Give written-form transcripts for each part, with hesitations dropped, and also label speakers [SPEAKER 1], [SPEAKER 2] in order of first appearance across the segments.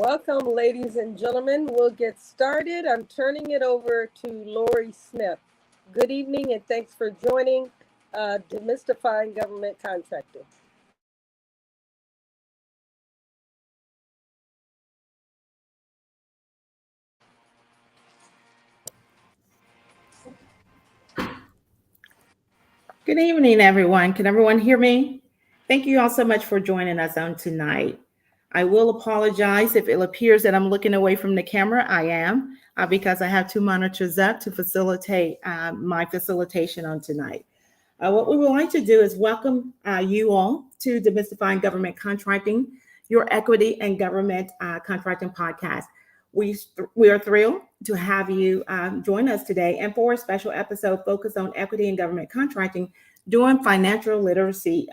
[SPEAKER 1] Welcome, ladies and gentlemen. We'll get started. I'm turning it over to Lori Smith. Good evening and thanks for joining Demystifying Government Contracting.
[SPEAKER 2] Good evening, everyone. Can everyone hear me? Thank you all so much for joining us on tonight. I will apologize if it appears that I'm looking away from the camera. I am, because I have two monitors up to facilitate my facilitation on tonight. What we would like to do is welcome you all to Demystifying Government Contracting, your equity and government contracting podcast. We are thrilled to have you join us today and for a special episode focused on equity and government contracting during Financial Literacy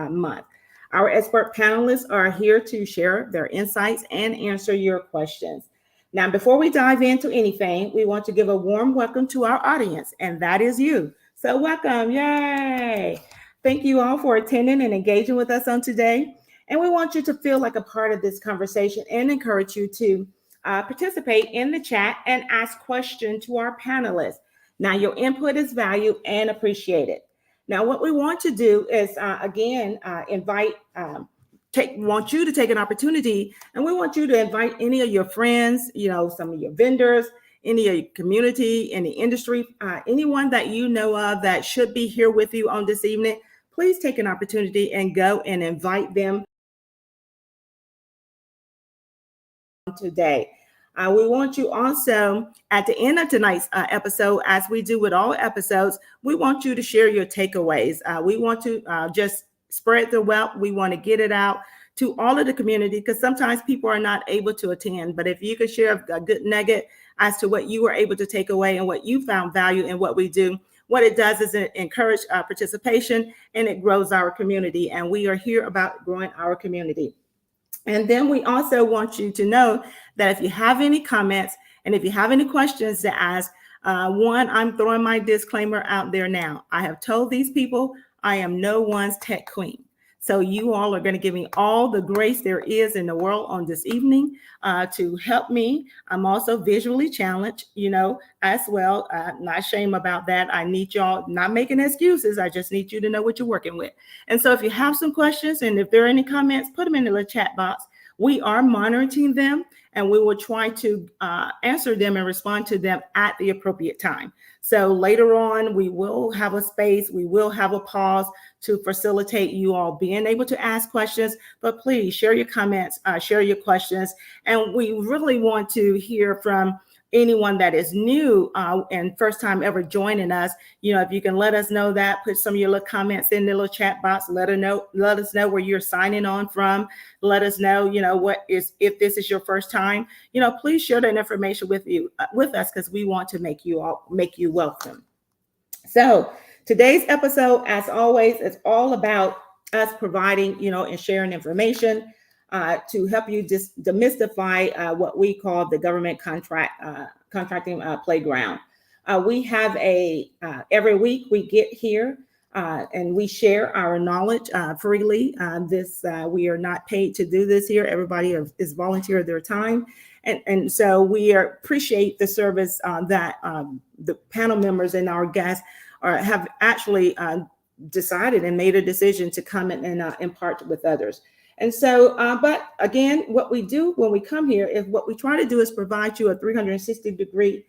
[SPEAKER 2] Month. Our expert panelists are here to share their insights and answer your questions. Now, before we dive into anything, we want to give a warm welcome to our audience, and that is you. So welcome, yay. Thank you all for attending and engaging with us on today. And we want you to feel like a part of this conversation and encourage you to participate in the chat and ask questions to our panelists. Now, your input is valued and appreciated. Now, what we want to do is, want you to take an opportunity, and we want you to invite any of your friends, some of your vendors, any of your community, in the industry, anyone that you know of that should be here with you on this evening. Please take an opportunity and go and invite them today. We want you also, at the end of tonight's episode, as we do with all episodes, we want you to share your takeaways. We want to just spread the wealth. We want to get it out to all of the community because sometimes people are not able to attend. But if you could share a good nugget as to what you were able to take away and what you found value in what we do, what it does is it encourage participation and it grows our community. And we are here about growing our community. And then we also want you to know that if you have any comments and if you have any questions to ask, I'm throwing my disclaimer out there now. I have told these people I am no one's tech queen. So you all are going to give me all the grace there is in the world on this evening to help me. I'm also visually challenged, as well. Not ashamed about that. I need y'all not making excuses. I just need you to know what you're working with. And so if you have some questions and if there are any comments, put them in the chat box. We are monitoring them and we will try to answer them and respond to them at the appropriate time. So later on, we will have a space, we will have a pause to facilitate you all being able to ask questions, but please share your comments, share your questions. And we really want to hear from anyone that is new and first time ever joining us. If you can let us know that, put some of your little comments in the little chat box, let us know where you're signing on from. Let us know, if this is your first time, please share that information with us because we want to make you welcome. So today's episode, as always, is all about us providing, and sharing information to help you just demystify what we call the government contracting playground. We have every week we get here and we share our knowledge freely. We are not paid to do this here. Everybody is volunteer their time. And so we appreciate the service that the panel members and our guests have actually decided and made a decision to come and impart with others. And so, but again, what we do when we come here is what we try to do is provide you a 360 degree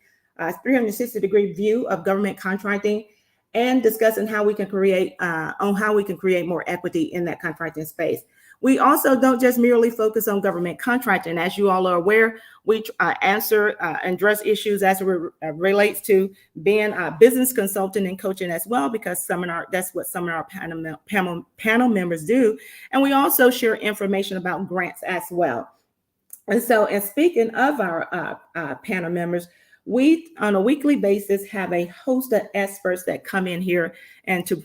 [SPEAKER 2] view of government contracting and discussing how we can create more equity in that contracting space. We also don't just merely focus on government contracting. As you all are aware, we answer and address issues as it relates to being a business consultant and coaching as well, because that's what some of our panel members do. And we also share information about grants as well. And so, and speaking of our panel members, we, on a weekly basis, have a host of experts that come in here and to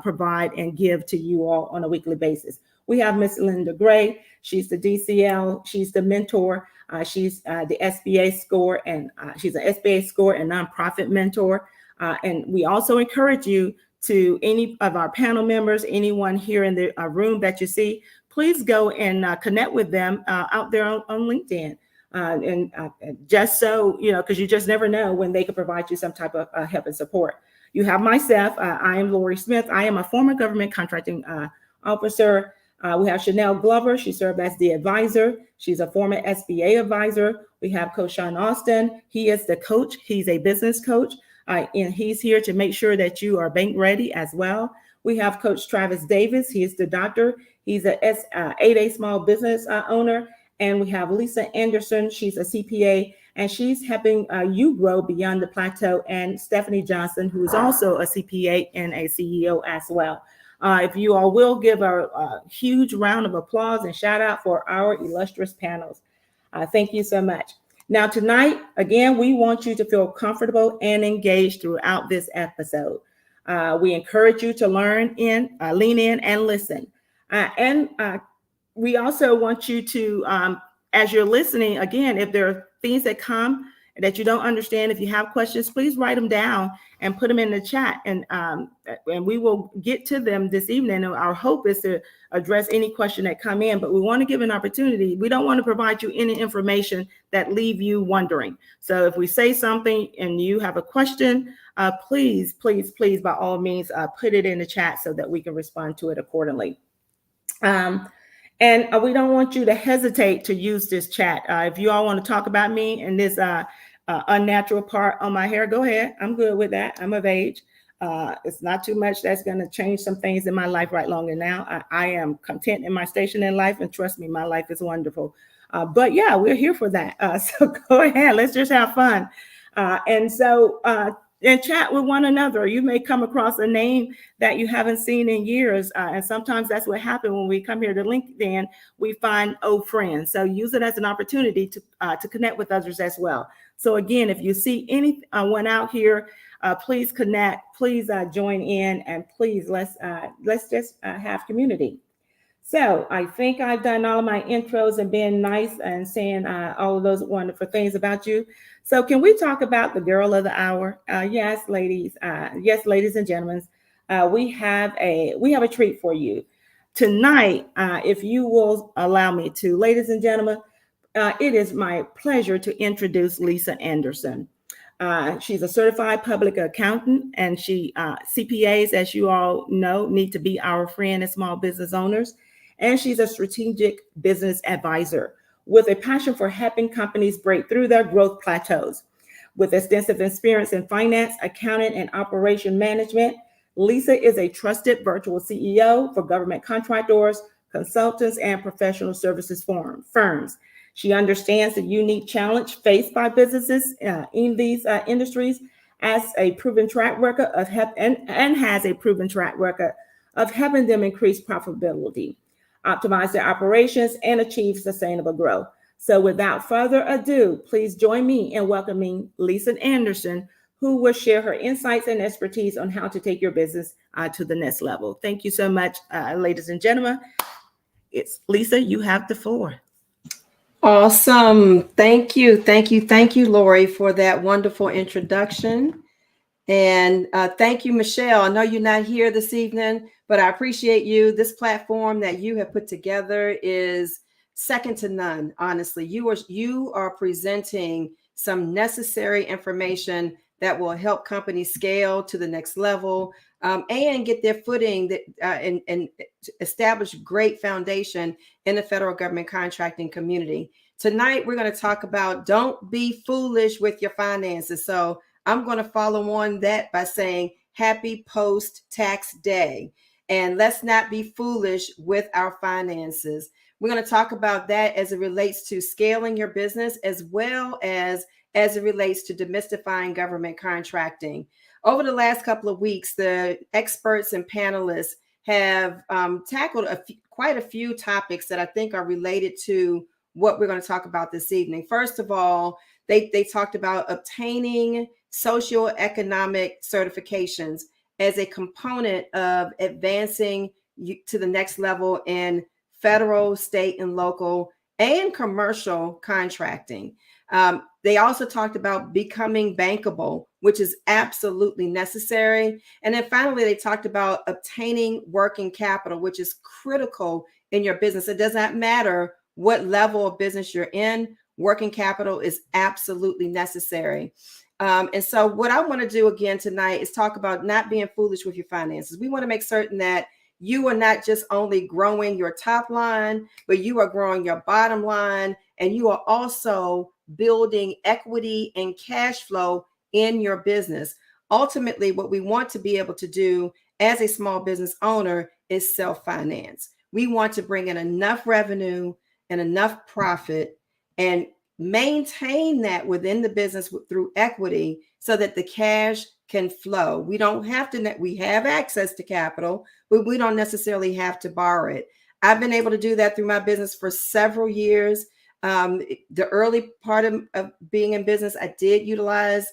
[SPEAKER 2] provide and give to you all on a weekly basis. We have Miss Linda Gray. She's the DCL. She's the mentor. She's the SBA score, and she's an SBA score and nonprofit mentor. And we also encourage you to any of our panel members, anyone here in the room that you see, please go and connect with them out there on LinkedIn. And just so, because you just never know when they could provide you some type of help and support. You have myself. I am Lori Smith. I am a former government contracting officer. We have Chanel Glover. She served as the advisor. She's a former SBA advisor. We have Coach Sean Austin. He is the coach. He's a business coach. And he's here to make sure that you are bank ready as well. We have Coach Travis Davis. He is the doctor. He's a 8A small business owner. And we have Lisa Anderson. She's a CPA, and she's helping you grow beyond the plateau. And Stephanie Johnson, who is also a CPA and a CEO as well. If you all will give a huge round of applause and shout out for our illustrious panels. Thank you so much. Now, tonight, again, we want you to feel comfortable and engaged throughout this episode. We encourage you to lean in and listen. We also want you to, as you're listening, again, if there are things that come that you don't understand, if you have questions, please write them down and put them in the chat, and we will get to them this evening. And our hope is to address any question that come in, but we want to give an opportunity. We don't want to provide you any information that leave you wondering. So if we say something and you have a question, please, by all means, put it in the chat so that we can respond to it accordingly. And we don't want you to hesitate to use this chat. If you all want to talk about me and this unnatural part on my hair, go ahead. I'm good with that. I'm of age. It's not too much that's going to change some things in my life right longer now. I am content in my station in life, and trust me, my life is wonderful. But yeah, we're here for that. So go ahead. Let's just have fun. And chat with one another. You may come across a name that you haven't seen in years. And sometimes that's what happens when we come here to LinkedIn. We find old friends. So use it as an opportunity to connect with others as well. So again, if you see anyone out here, please connect, please join in, and please let's just have community. So I think I've done all of my intros and being nice and saying all of those wonderful things about you. So can we talk about the girl of the hour? Yes, ladies. Yes, ladies and gentlemen. We have a treat for you tonight. If you will allow me to, ladies and gentlemen, it is my pleasure to introduce Lisa Anderson. She's a certified public accountant, and CPAs, as you all know, need to be our friend as small business owners. And she's a strategic business advisor with a passion for helping companies break through their growth plateaus. With extensive experience in finance, accounting, and operation management, Lisa is a trusted virtual CEO for government contractors, consultants, and professional services firms. She understands the unique challenge faced by businesses in these industries, as a proven track record of has a proven track record of helping them increase profitability, optimize their operations, and achieve sustainable growth. So without further ado, please join me in welcoming Lisa Anderson, who will share her insights and expertise on how to take your business to the next level. Thank you so much, ladies and gentlemen. It's Lisa, you have the floor.
[SPEAKER 3] Awesome. Thank you, Lori, for that wonderful introduction. And thank you, Michelle. I know you're not here this evening, but I appreciate you. This platform that you have put together is second to none. Honestly, you are presenting some necessary information that will help companies scale to the next level and get their footing and establish great foundation in the federal government contracting community. Tonight, we're going to talk about don't be foolish with your finances. So I'm going to follow on that by saying happy post-tax day. And let's not be foolish with our finances. We're going to talk about that as it relates to scaling your business, as well as it relates to demystifying government contracting. Over the last couple of weeks, the experts and panelists have tackled quite a few topics that I think are related to what we're going to talk about this evening. First of all, they talked about obtaining socioeconomic certifications as a component of advancing to the next level in federal, state, and local and commercial contracting. They also talked about becoming bankable, which is absolutely necessary. And then finally, they talked about obtaining working capital, which is critical in your business. It does not matter what level of business you're in, working capital is absolutely necessary. And so what I want to do again tonight is talk about not being foolish with your finances. We want to make certain that you are not just only growing your top line, but you are growing your bottom line, and you are also building equity and cash flow in your business. Ultimately, what we want to be able to do as a small business owner is self-finance. We want to bring in enough revenue and enough profit and maintain that within the business through equity so that the cash can flow. We don't have to, we have access to capital, but we don't necessarily have to borrow it. I've been able to do that through my business for several years. The early part of being in business, I did utilize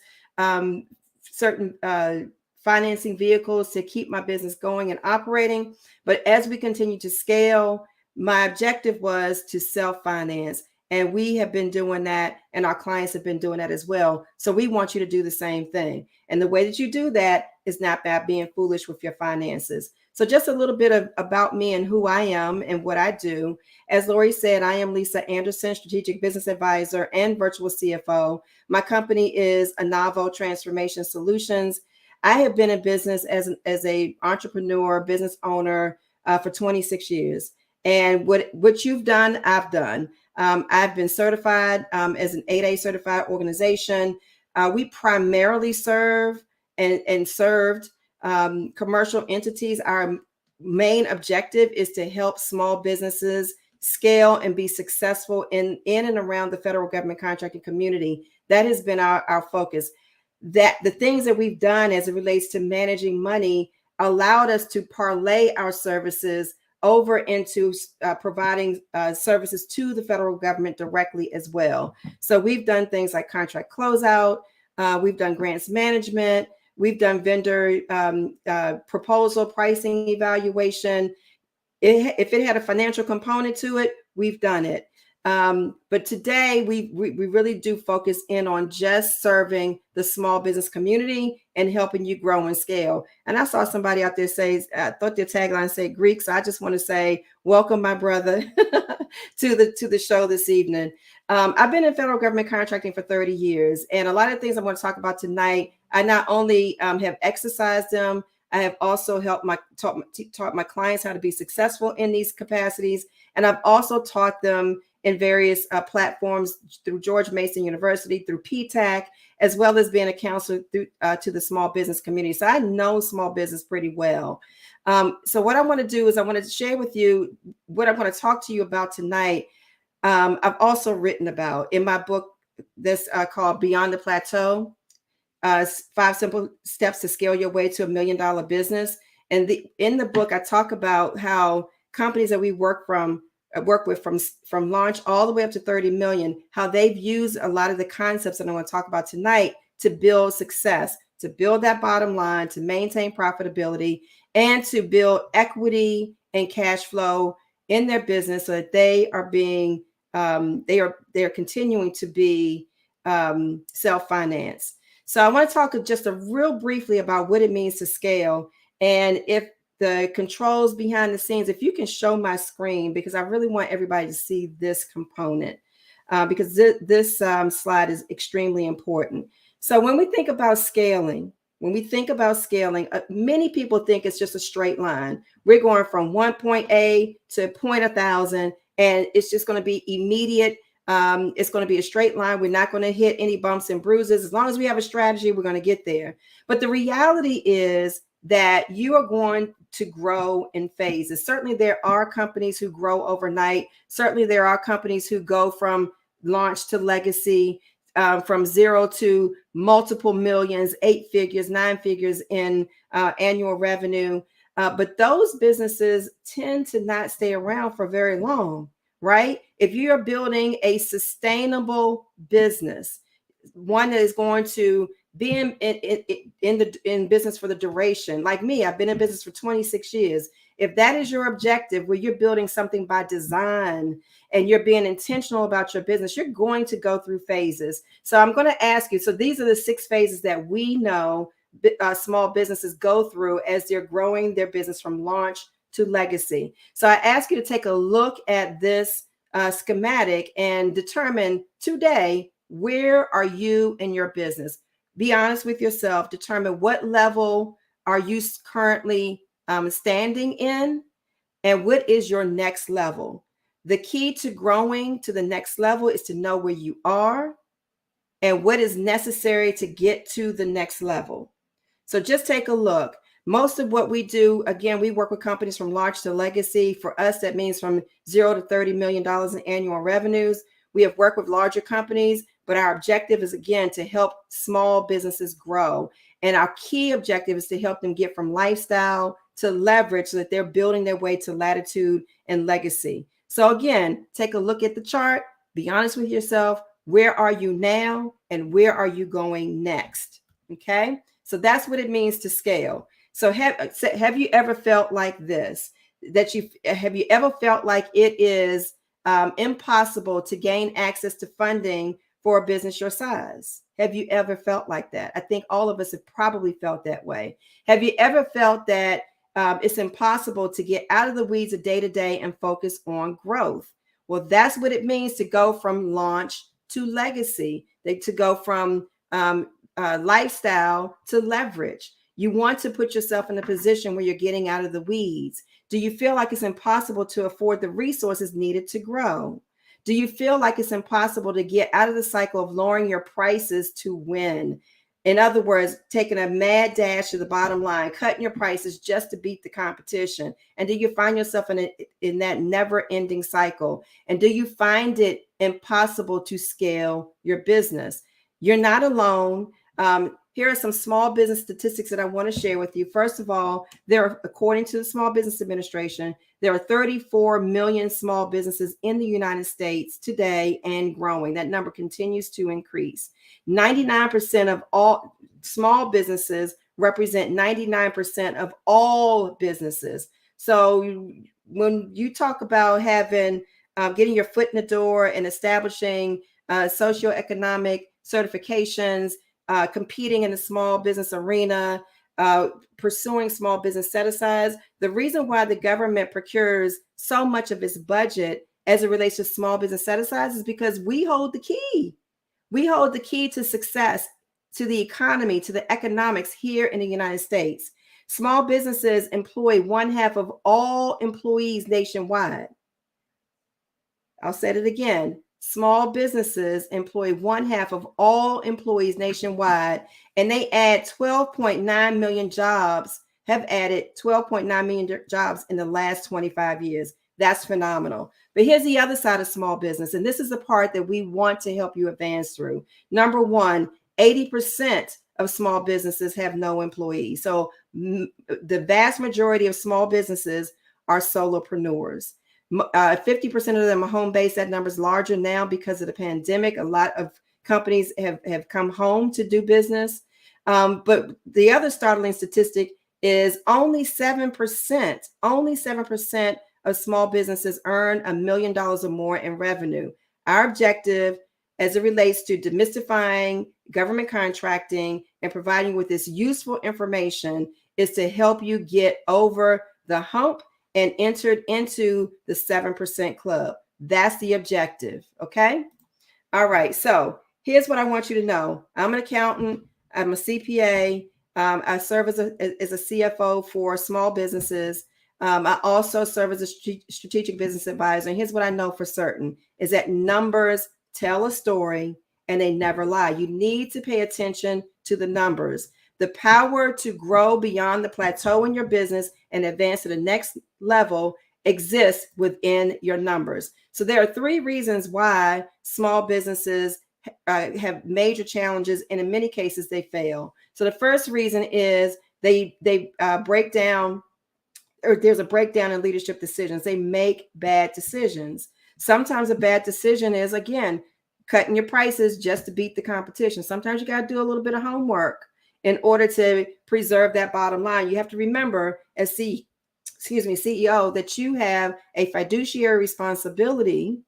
[SPEAKER 3] certain financing vehicles to keep my business going and operating. But as we continue to scale, my objective was to self-finance. And we have been doing that, and our clients have been doing that as well. So we want you to do the same thing. And the way that you do that is not by being foolish with your finances. So just a little bit about me and who I am and what I do. As Lori said, I am Lisa Anderson, Strategic Business Advisor and Virtual CFO. My company is Anavo Transformation Solutions. I have been in business as an entrepreneur, business owner for 26 years. And what you've done, I've done. I've been certified as an 8A certified organization. We primarily serve and served commercial entities. Our main objective is to help small businesses scale and be successful in and around the federal government contracting community. That has been our focus. That the things that we've done as it relates to managing money allowed us to parlay our services over into providing services to the federal government directly as well. So we've done things like contract closeout, we've done grants management, we've done vendor proposal pricing evaluation. If it had a financial component to it, we've done it. But today we really do focus in on just serving the small business community and helping you grow and scale. And I saw somebody out there say, I thought their tagline said Greek. So I just want to say, welcome, my brother, to the show this evening. I've been in federal government contracting for 30 years. And a lot of things I want to talk about tonight, I not only have exercised them, I have also helped taught my clients how to be successful in these capacities. And I've also taught them in various platforms through George Mason University, through PTAC, as well as being a counselor through, to the small business community. So I know small business pretty well. So what I want to do is I want to share with you what I want to talk to you about tonight. I've also written about in my book, this called Beyond the Plateau, 5 Simple Steps to Scale Your Way to $1 Million Business. And in the book, I talk about how companies that we work with from launch all the way up to 30 million, how they've used a lot of the concepts that I want to talk about tonight to build success, to build that bottom line, to maintain profitability, and to build equity and cash flow in their business so that they are being, they are continuing to be self-financed. So I want to talk just real briefly about what it means to scale. And if the controls behind the scenes, if you can show my screen, because I really want everybody to see this component, because this slide is extremely important. So when we think about scaling, many people think it's just a straight line. We're going from one point A to point 1,000, and it's just going to be immediate. It's going to be a straight line. We're not going to hit any bumps and bruises. As long as we have a strategy, we're going to get there. But the reality is that you are going to grow in phases. Certainly there are companies who grow overnight. Certainly there are companies who go from launch to legacy, from zero to multiple millions, 8 figures, 9 figures in annual revenue. But those businesses tend to not stay around for very long, right? If you're building a sustainable business, one that is going to be in business for the duration. Like me, I've been in business for 26 years. If that is your objective, where you're building something by design and you're being intentional about your business, you're going to go through phases. So I'm going to ask you, so these are the 6 phases that we know small businesses go through as they're growing their business from launch to legacy. So I ask you to take a look at this schematic and determine today, where are you in your business? Be honest with yourself. Determine what level are you currently standing in, and what is your next level. The key to growing to the next level is to know where you are and what is necessary to get to the next level. So just take a look. Most of what we do, again, we work with companies from launch to legacy. For us, that means from $0 to $30 million in annual revenues. We have worked with larger companies, but our objective is, again, to help small businesses grow. And our key objective is to help them get from lifestyle to leverage so that they're building their way to latitude and legacy. So again, take a look at the chart. Be honest with yourself. Where are you now and where are you going next? Okay, so that's what it means to scale. So have you ever felt like this? Have you ever felt like it is impossible to gain access to funding for a business your size? Have you ever felt like that? I think all of us have probably felt that way. Have you ever felt that it's impossible to get out of the weeds of day to day and focus on growth? Well, that's what it means to go from launch to legacy, to go from lifestyle to leverage. You want to put yourself in a position where you're getting out of the weeds. Do you feel like it's impossible to afford the resources needed to grow? Do you feel like it's impossible to get out of the cycle of lowering your prices to win? In other words, taking a mad dash to the bottom line, cutting your prices just to beat the competition. And do you find yourself in that never-ending cycle? And do you find it impossible to scale your business? You're not alone. Here are some small business statistics that I want to share with you. First of all, according to the Small Business Administration, there are 34 million small businesses in the United States today and growing. That number continues to increase. 99% of all small businesses represent 99% of all businesses. So when you talk about getting your foot in the door and establishing socioeconomic certifications, competing in the small business arena, pursuing small business set-asides, the reason why the government procures so much of its budget as it relates to small business set-asides is because we hold the key. We hold the key to success, to the economy, to the economics here in the United States. Small businesses employ 1/2 of all employees nationwide. I'll say it again. Small businesses employ 1/2 of all employees nationwide, and they add 12.9 million jobs, have added 12.9 million jobs in the last 25 years. That's phenomenal. But here's the other side of small business, and this is the part that we want to help you advance through. Number one, 80% of small businesses have no employees. So the vast majority of small businesses are solopreneurs. 50% of them are home-based. That number is larger now because of the pandemic. A lot of companies have come home to do business. But the other startling statistic is only 7% of small businesses earn $1 million or more in revenue. Our objective as it relates to demystifying government contracting and providing you with this useful information is to help you get over the hump and entered into the 7% club. That's the objective. Okay. All right. So here's what I want you to know. I'm an accountant. I'm a CPA. I serve as a CFO for small businesses. I also serve as a strategic business advisor. And here's what I know for certain is that numbers tell a story and they never lie. You need to pay attention to the numbers. The power to grow beyond the plateau in your business and advance to the next level exists within your numbers. So there are 3 reasons why small businesses have major challenges, and in many cases they fail. So the first reason is they break down, or there's a breakdown in leadership decisions. They make bad decisions. Sometimes a bad decision is, again, cutting your prices just to beat the competition. Sometimes you got to do a little bit of homework in order to preserve that bottom line. You have to remember, as CEO, that you have a fiduciary responsibility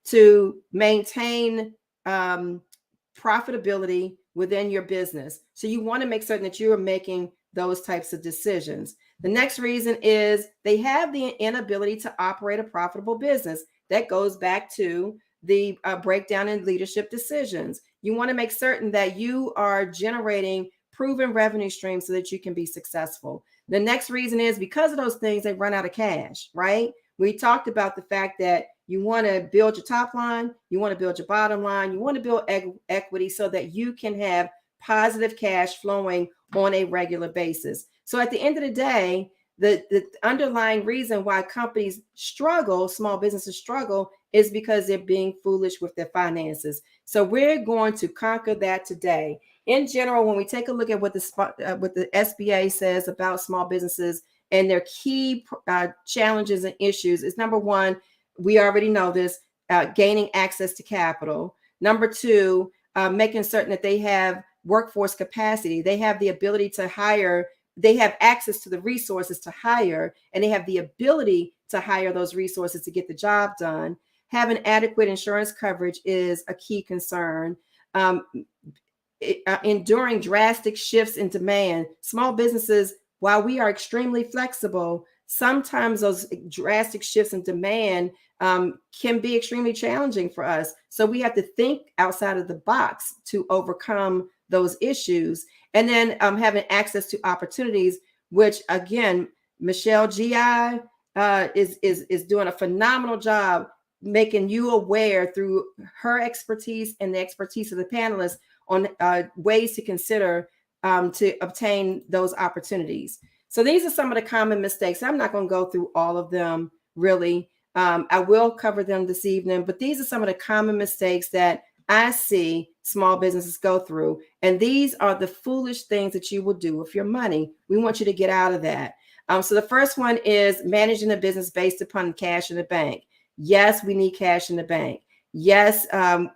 [SPEAKER 3] to maintain profitability within your business. So you want to make certain that you are making those types of decisions. The next reason is they have the inability to operate a profitable business. That goes back to the breakdown in leadership decisions. You want to make certain that you are generating proven revenue streams so that you can be successful. The next reason is because of those things, they run out of cash, right? We talked about the fact that you want to build your top line, you want to build your bottom line, you want to build equity so that you can have positive cash flowing on a regular basis. So at the end of the day, the underlying reason why companies struggle, small businesses struggle, is because they're being foolish with their finances. So we're going to conquer that today. In general, when we take a look at what the SBA says about small businesses and their key challenges and issues, is number one, we already know this, gaining access to capital. Number two, making certain that they have workforce capacity. They have the ability to hire. They have access to the resources to hire, and they have the ability to hire those resources to get the job done. Having adequate insurance coverage is a key concern. Enduring drastic shifts in demand. Small businesses, while we are extremely flexible, sometimes those drastic shifts in demand can be extremely challenging for us. So we have to think outside of the box to overcome those issues. And then having access to opportunities, which again, Michelle GI is doing a phenomenal job making you aware through her expertise and the expertise of the panelists on ways to consider to obtain those opportunities. So these are some of the common mistakes. I'm not going to go through all of them, really. I will cover them this evening, but these are some of the common mistakes that I see small businesses go through. And these are the foolish things that you will do with your money. We want you to get out of that. So the first one is managing a business based upon cash in the bank. Yes, we need cash in the bank. Yes,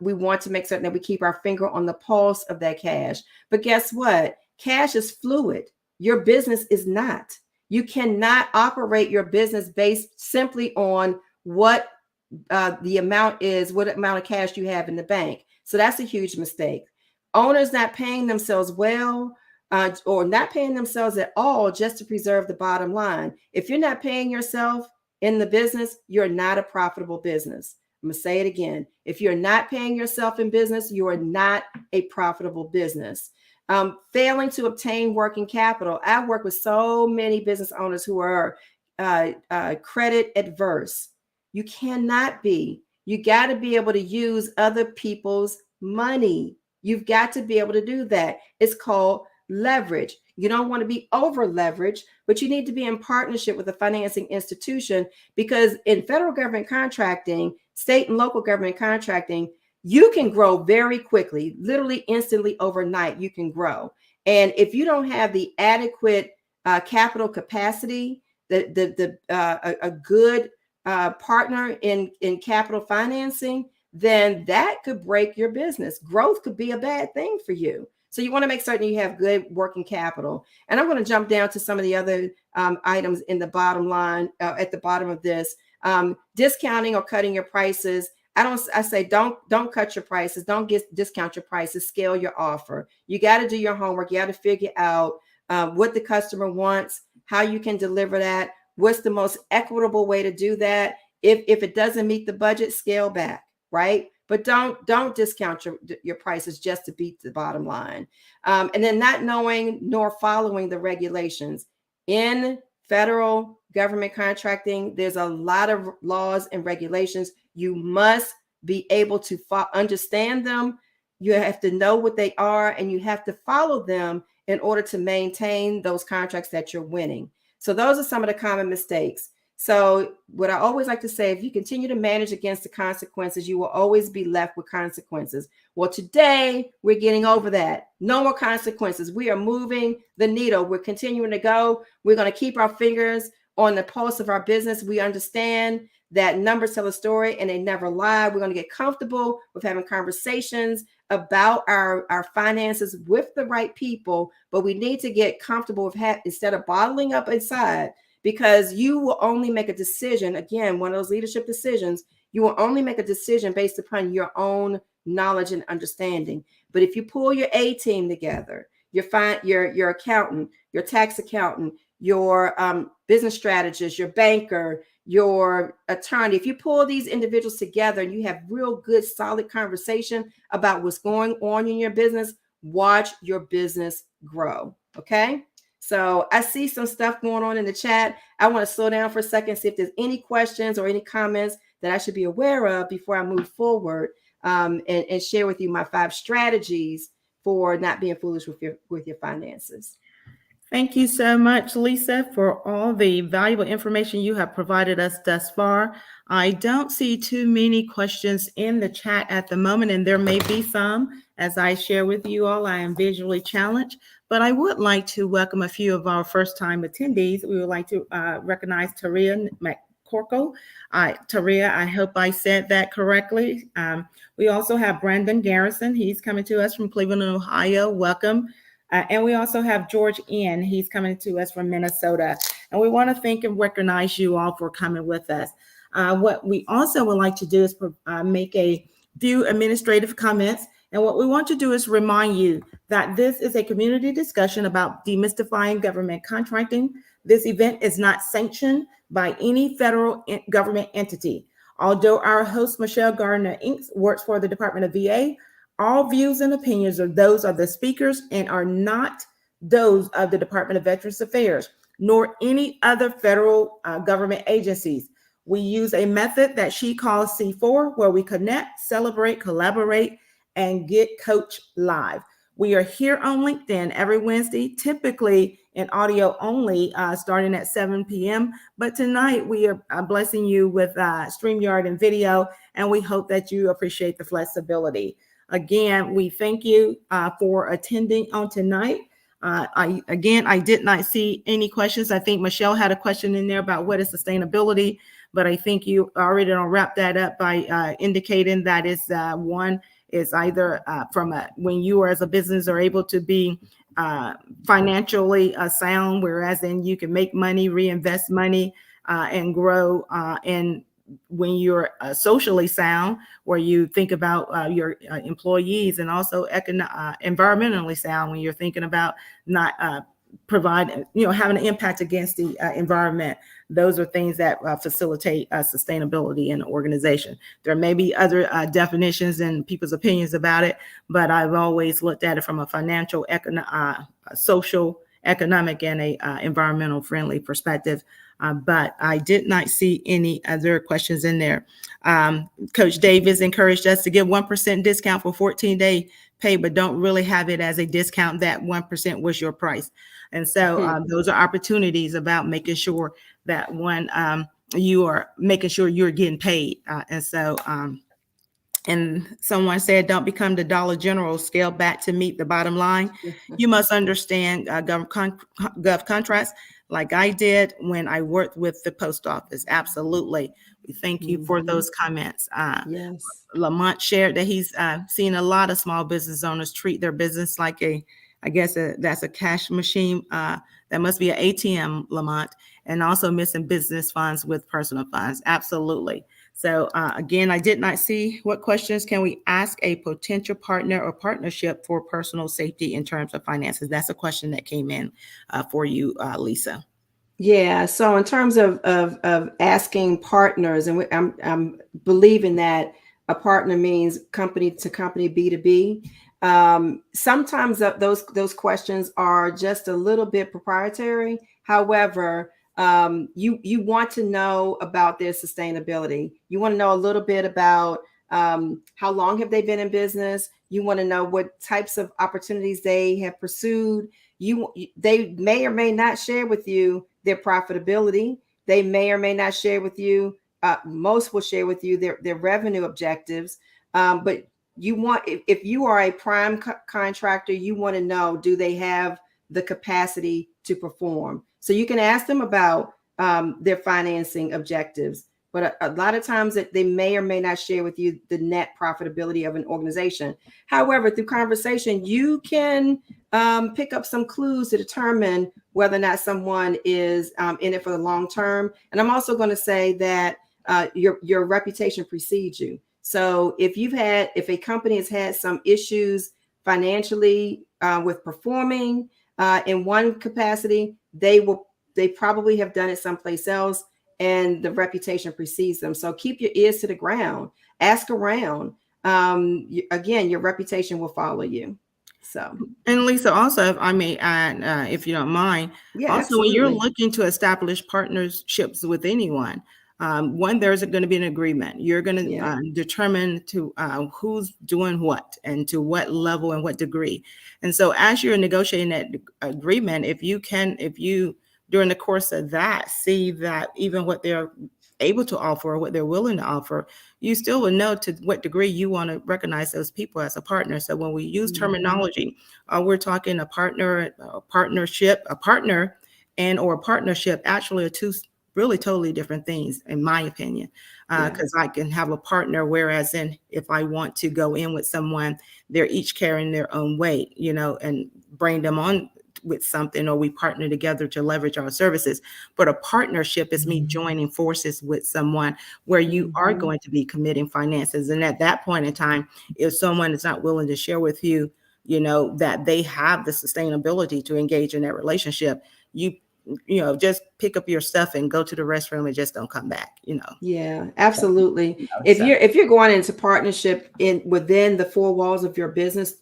[SPEAKER 3] we want to make certain that we keep our finger on the pulse of that cash. But guess what? Cash is fluid. Your business is not. You cannot operate your business based simply on what the amount is, what amount of cash you have in the bank. So that's a huge mistake. Owners not paying themselves well or not paying themselves at all just to preserve the bottom line. If you're not paying yourself in the business, you're not a profitable business. I'm going to say it again. If you're not paying yourself in business, you are not a profitable business. Failing to obtain working capital. I work with so many business owners who are credit adverse. You cannot be. You got to be able to use other people's money. You've got to be able to do that. It's called leverage. You don't want to be over leveraged, but you need to be in partnership with a financing institution, because in federal government contracting, state and local government contracting, you can grow very quickly, literally instantly overnight, you can grow. And if you don't have the adequate capital capacity, a good partner in capital financing, then that could break your business. Growth could be a bad thing for you. So you want to make certain you have good working capital. And I'm going to jump down to some of the other items in the bottom line, at the bottom of this. Discounting or cutting your prices. I say don't cut your prices. Don't discount your prices. Scale your offer. You got to do your homework. You got to figure out what the customer wants, how you can deliver that, what's the most equitable way to do that. If it doesn't meet the budget, scale back, right? But don't discount your prices just to beat the bottom line. And then not knowing nor following the regulations. In federal government contracting, there's a lot of laws and regulations. You must be able to understand them. You have to know what they are, and you have to follow them in order to maintain those contracts that you're winning. So those are some of the common mistakes. So what I always like to say, if you continue to manage against the consequences, you will always be left with consequences. Well, today we're getting over that. No more consequences. We are moving the needle. We're continuing to go. We're going to keep our fingers on the pulse of our business. We understand that numbers tell a story and they never lie. We're going to get comfortable with having conversations about our finances with the right people, but we need to get comfortable with instead of bottling up inside, because you will only make a decision. Again, one of those leadership decisions, you will only make a decision based upon your own knowledge and understanding. But if you pull your A team together, your accountant, your tax accountant, your business strategist, your banker, your attorney, if you pull these individuals together and you have real good, solid conversation about what's going on in your business, watch your business grow. Okay. So I see some stuff going on in the chat. I want to slow down for a second, see if there's any questions or any comments that I should be aware of before I move forward, and share with you my 5 strategies for not being foolish with your finances.
[SPEAKER 2] Thank you so much, Lisa, for all the valuable information you have provided us thus far. I don't see too many questions in the chat at the moment, and there may be some. As I share with you all, I am visually challenged, but I would like to welcome a few of our first-time attendees. We would like to recognize Taria McCorkle. Taria, I hope I said that correctly. We also have Brandon Garrison. He's coming to us from Cleveland, Ohio. Welcome. And we also have George N. He's coming to us from Minnesota. And we want to thank and recognize you all for coming with us. What we also would like to do is make a few administrative comments. And what we want to do is remind you that this is a community discussion about demystifying government contracting. This event is not sanctioned by any federal government entity. Although our host, Michelle Gardner-Ince, works for the Department of VA, all views and opinions are those of the speakers and are not those of the Department of Veterans Affairs, nor any other federal government agencies. We use a method that she calls C4, where we connect, celebrate, collaborate, and get coached live. We are here on LinkedIn every Wednesday, typically in audio only, starting at 7 p.m. But tonight we are blessing you with StreamYard and video, and we hope that you appreciate the flexibility. Again, we thank you for attending on tonight. I did not see any questions. I think Michelle had a question in there about what is sustainability, but I think you already wrapped that up by indicating that is one is either from when you as a business are able to be financially sound, whereas then you can make money, reinvest money, and grow, and when you're socially sound, where you think about your employees, and also environmentally sound when you're thinking about not having an impact against the environment. Those are things that facilitate sustainability in an organization. There may be other definitions and people's opinions about it, but I've always looked at it from a financial, social, economic, and a environmental friendly perspective. But I did not see any other questions in there. Coach Davis encouraged us to give 1% discount for 14-day pay, but don't really have it as a discount. That 1% was your price. And so those are opportunities about making sure that you are making sure you're getting paid. And someone said, don't become the Dollar General, scale back to meet the bottom line. You must understand Govt contracts like I did when I worked with the post office. Absolutely. We thank you for those comments.
[SPEAKER 3] Yes.
[SPEAKER 2] Lamont shared that he's seen a lot of small business owners treat their business like that's a cash machine. That must be an ATM, Lamont, and also missing business funds with personal funds. Absolutely. So again, I did not see what questions can we ask a potential partner or partnership for personal safety in terms of finances. That's a question that came in for you, Lisa.
[SPEAKER 3] Yeah. So in terms of asking partners, and I'm believing that a partner means company to company, B2B. Sometimes those questions are just a little bit proprietary. However, you want to know about their sustainability. You want to know a little bit about how long have they been in business. You want to know what types of opportunities they have pursued. They may or may not share with you their profitability. They may or may not share with you. Most will share with you their revenue objectives. But if you are a prime contractor, you want to know, do they have the capacity to perform? So you can ask them about their financing objectives. but a lot of times that they may or may not share with you the net profitability of an organization. However, through conversation, you can pick up some clues to determine whether or not someone is in it for the long term. And I'm also going to say that your reputation precedes you. So if a company has had some issues financially with performing in one capacity, they probably have done it someplace else, and the reputation precedes them. So keep your ears to the ground, ask around. Again, your reputation will follow you. So,
[SPEAKER 2] and Lisa, also, if I may add, if you don't mind,
[SPEAKER 3] yeah,
[SPEAKER 2] also
[SPEAKER 3] absolutely.
[SPEAKER 2] when you're looking to establish partnerships with anyone, one, there's going to be an agreement. You're going to determine to who's doing what and to what level and what degree. And so as you're negotiating that agreement, if you during the course of that see that even what they're able to offer or what they're willing to offer, you still will know to what degree you want to recognize those people as a partner. So when we use terminology, we're talking a partner, a partnership, a partner, and or a partnership actually are two really totally different things, in my opinion, because I can have a partner, whereas if I want to go in with someone, they're each carrying their own weight, and bring them on with something, or we partner together to leverage our services. But a partnership is me joining forces with someone where you are going to be committing finances. And at that point in time, if someone is not willing to share with you, that they have the sustainability to engage in that relationship, you just pick up your stuff and go to the restroom and just don't come back,
[SPEAKER 3] Yeah, absolutely.
[SPEAKER 2] So,
[SPEAKER 3] if you're going into partnership within the four walls of your business,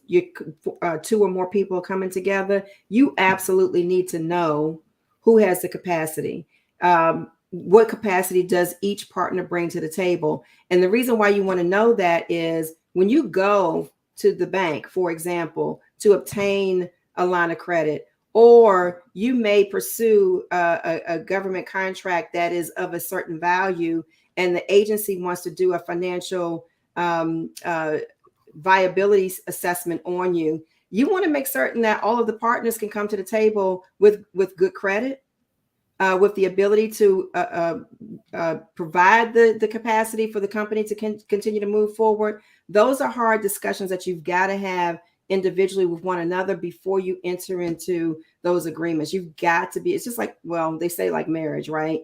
[SPEAKER 3] two or more people coming together, you absolutely need to know who has the capacity. What capacity does each partner bring to the table? And the reason why you want to know that is when you go to the bank, for example, to obtain a line of credit, or you may pursue a government contract that is of a certain value, and the agency wants to do a financial viability assessment on you. You want to make certain that all of the partners can come to the table with good credit, with the ability to provide the capacity for the company to continue to move forward. Those are hard discussions that you've got to have individually with one another before you enter into those agreements. You've got to be, it's just like, well, they say like marriage, right?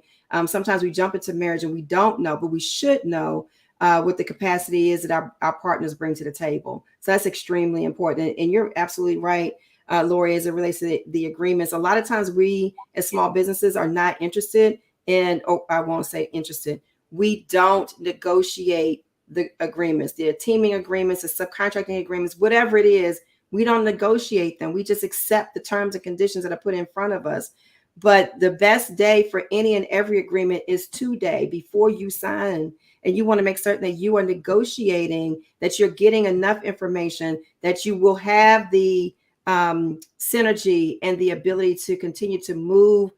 [SPEAKER 3] Sometimes we jump into marriage and we don't know, but we should know what the capacity is that our partners bring to the table. So that's extremely important. And you're absolutely right, Lori, as it relates to the agreements. A lot of times we as small businesses are not interested in, I won't say interested. We don't negotiate the agreements, the teaming agreements, the subcontracting agreements, whatever it is, we don't negotiate them. We just accept the terms and conditions that are put in front of us. But the best day for any and every agreement is today before you sign. And you want to make certain that you are negotiating, that you're getting enough information, that you will have the synergy and the ability to continue to move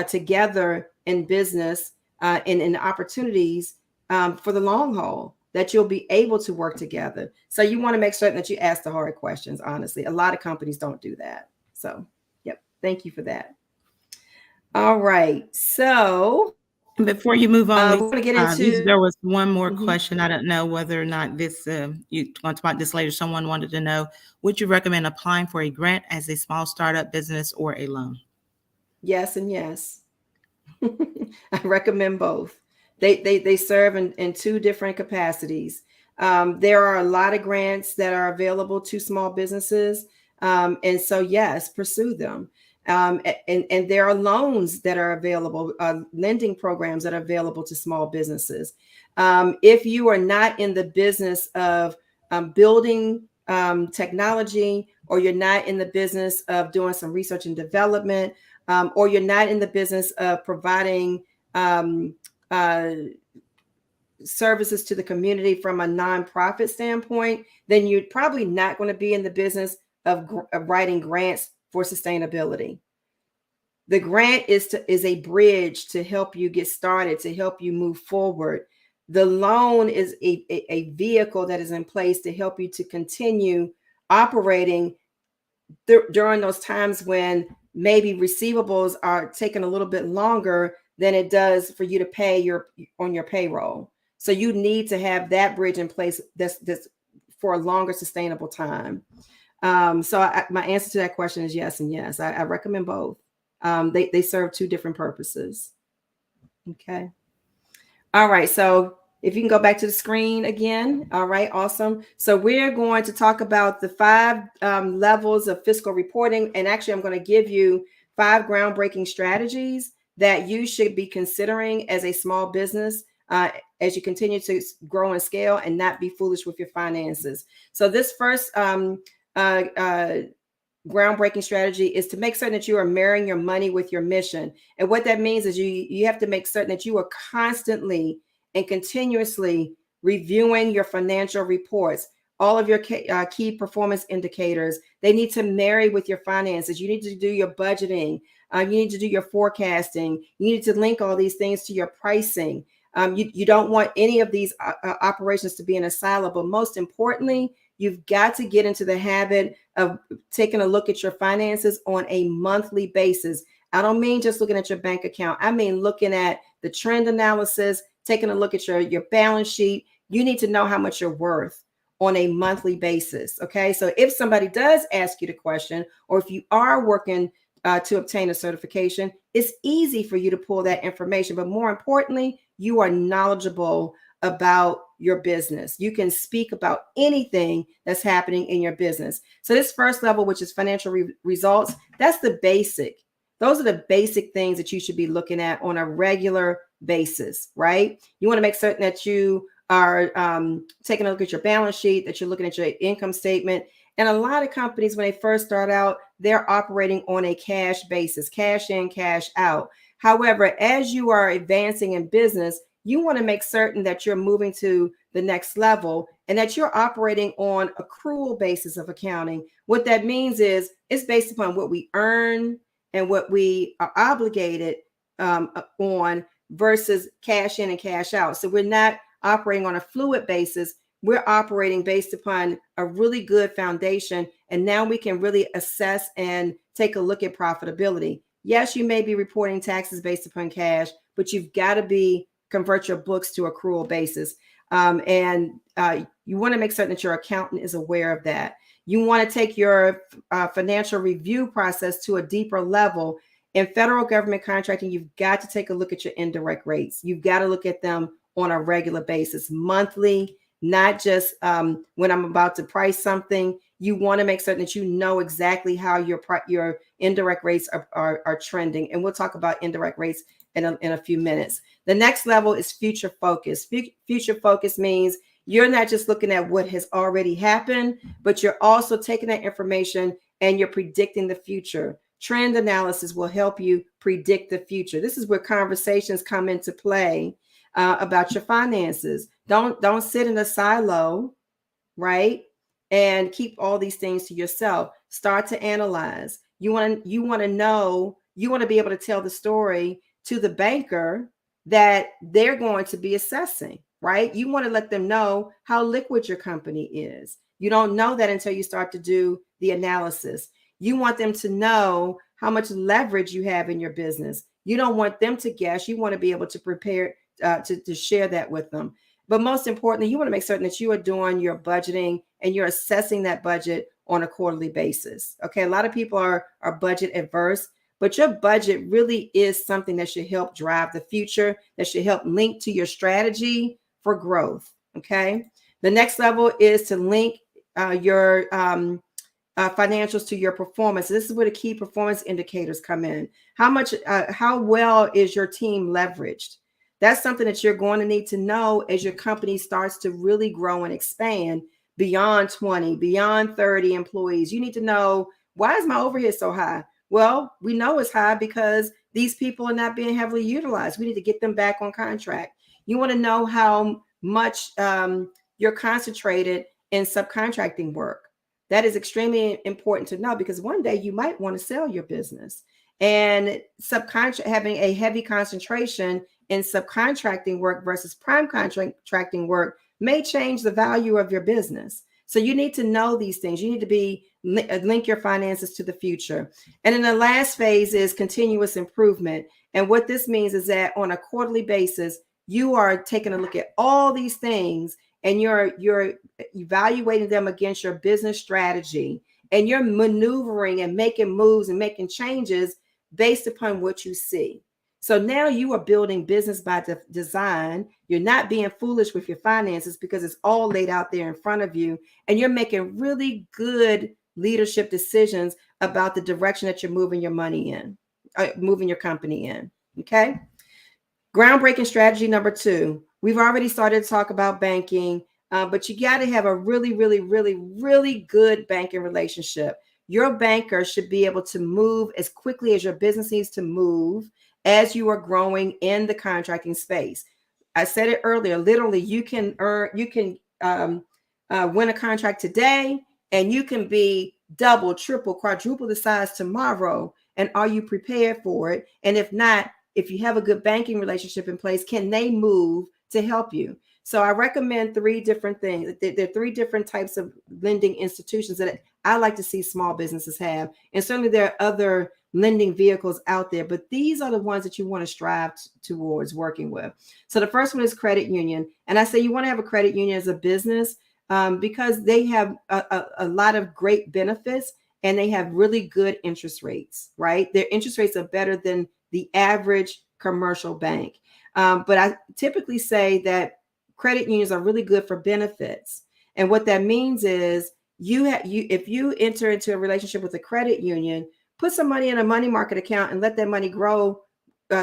[SPEAKER 3] together in business and in opportunities for the long haul, that you'll be able to work together. So you want to make certain that you ask the hard questions, honestly. A lot of companies don't do that. So, yep. Thank you for that. All right. So
[SPEAKER 2] before you move on,
[SPEAKER 3] we're going to get into...
[SPEAKER 2] there was one more question. I don't know whether or not this, you want to talk about this later. Someone wanted to know, would you recommend applying for a grant as a small startup business or a loan?
[SPEAKER 3] Yes and yes. I recommend both. They serve in two different capacities. There are a lot of grants that are available to small businesses. And so, yes, pursue them. And there are loans that are available, lending programs that are available to small businesses. If you are not in the business of building technology, or you're not in the business of doing some research and development, or you're not in the business of providing services to the community from a nonprofit standpoint, then you're probably not going to be in the business of writing grants for sustainability. The grant is a bridge to help you get started, to help you move forward. The loan is a vehicle that is in place to help you to continue operating during those times when maybe receivables are taking a little bit longer than it does for you to pay on your payroll. So you need to have that bridge in place that's for a longer sustainable time. So my answer to that question is yes and yes. I recommend both. They serve two different purposes. Okay. All right. So if you can go back to the screen again. All right. Awesome. So we're going to talk about the 5 levels of fiscal reporting. And actually, I'm going to give you 5 groundbreaking strategies that you should be considering as a small business as you continue to grow and scale and not be foolish with your finances. So this first groundbreaking strategy is to make certain that you are marrying your money with your mission. And what that means is you have to make certain that you are constantly and continuously reviewing your financial reports. All of your key performance indicators, they need to marry with your finances. You need to do your budgeting. You need to do your forecasting. You need to link all these things to your pricing. You don't want any of these operations to be in a silo, but most importantly, you've got to get into the habit of taking a look at your finances on a monthly basis. I don't mean just looking at your bank account. I mean looking at the trend analysis, taking a look at your balance sheet. You need to know how much you're worth on a monthly basis. Okay. So if somebody does ask you the question, or if you are working to obtain a certification, it's easy for you to pull that information. But more importantly, you are knowledgeable about your business. You can speak about anything that's happening in your business. So this first level, which is financial results, that's the basic. Those are the basic things that you should be looking at on a regular basis, right? You want to make certain that you are taking a look at your balance sheet, that you're looking at your income statement. And a lot of companies, when they first start out, they're operating on a cash basis, cash in, cash out. However, as you are advancing in business, you want to make certain that you're moving to the next level and that you're operating on accrual basis of accounting. What that means is it's based upon what we earn and what we are obligated on versus cash in and cash out. So we're not operating on a fluid basis. We're operating based upon a really good foundation. And now we can really assess and take a look at profitability. Yes, you may be reporting taxes based upon cash, but you've got to convert your books to accrual basis. And you want to make certain that your accountant is aware of that. You want to take your financial review process to a deeper level. In federal government contracting, you've got to take a look at your indirect rates. You've got to look at them on a regular basis, monthly, not just when I'm about to price something. You want to make certain that you know exactly how your indirect rates are trending. And we'll talk about indirect rates in a few minutes. The next level is future focus. Future focus means you're not just looking at what has already happened, but you're also taking that information and you're predicting the future. Trend analysis will help you predict the future. This is where conversations come into play about your finances. Don't sit in a silo, right? And keep all these things to yourself. Start to analyze. You want to know, you want to be able to tell the story to the banker that they're going to be assessing, right? You want to let them know how liquid your company is. You don't know that until you start to do the analysis. You want them to know how much leverage you have in your business. You don't want them to guess. You want to be able to prepare to share that with them. But most importantly, you want to make certain that you are doing your budgeting and you're assessing that budget on a quarterly basis. Okay, a lot of people are budget adverse, but your budget really is something that should help drive the future, that should help link to your strategy for growth. Okay, the next level is to link your financials to your performance. This is where the key performance indicators come in. How well is your team leveraged? That's something that you're going to need to know as your company starts to really grow and expand beyond 20, beyond 30 employees. You need to know, why is my overhead so high? Well, we know it's high because these people are not being heavily utilized. We need to get them back on contract. You want to know how much you're concentrated in subcontracting work. That is extremely important to know because one day you might want to sell your business. And having a heavy concentration in subcontracting work versus prime contracting work may change the value of your business. So you need to know these things. You need to link your finances to the future. And then the last phase is continuous improvement. And what this means is that on a quarterly basis, you are taking a look at all these things and you're evaluating them against your business strategy, and you're maneuvering and making moves and making changes based upon what you see. So now you are building business by design. You're not being foolish with your finances because it's all laid out there in front of you, and you're making really good leadership decisions about the direction that you're moving your money in, moving your company in. Okay. Groundbreaking strategy number 2. We've already started to talk about banking, but you got to have a really, really, really, really good banking relationship. Your banker should be able to move as quickly as your business needs to move as you are growing in the contracting space. I said it earlier, literally you can win a contract today, and you can be double, triple, quadruple the size tomorrow. And are you prepared for it? And if not, if you have a good banking relationship in place, can they move to help you? So I recommend 3 different things. There are 3 different types of lending institutions that I like to see small businesses have. And certainly there are other lending vehicles out there, but these are the ones that you want to strive towards working with. So the first one is credit union. And I say you want to have a credit union as a business because they have a lot of great benefits, and they have really good interest rates, right? Their interest rates are better than the average commercial bank. But I typically say that credit unions are really good for benefits. And what that means is if you enter into a relationship with a credit union, put some money in a money market account and let that money grow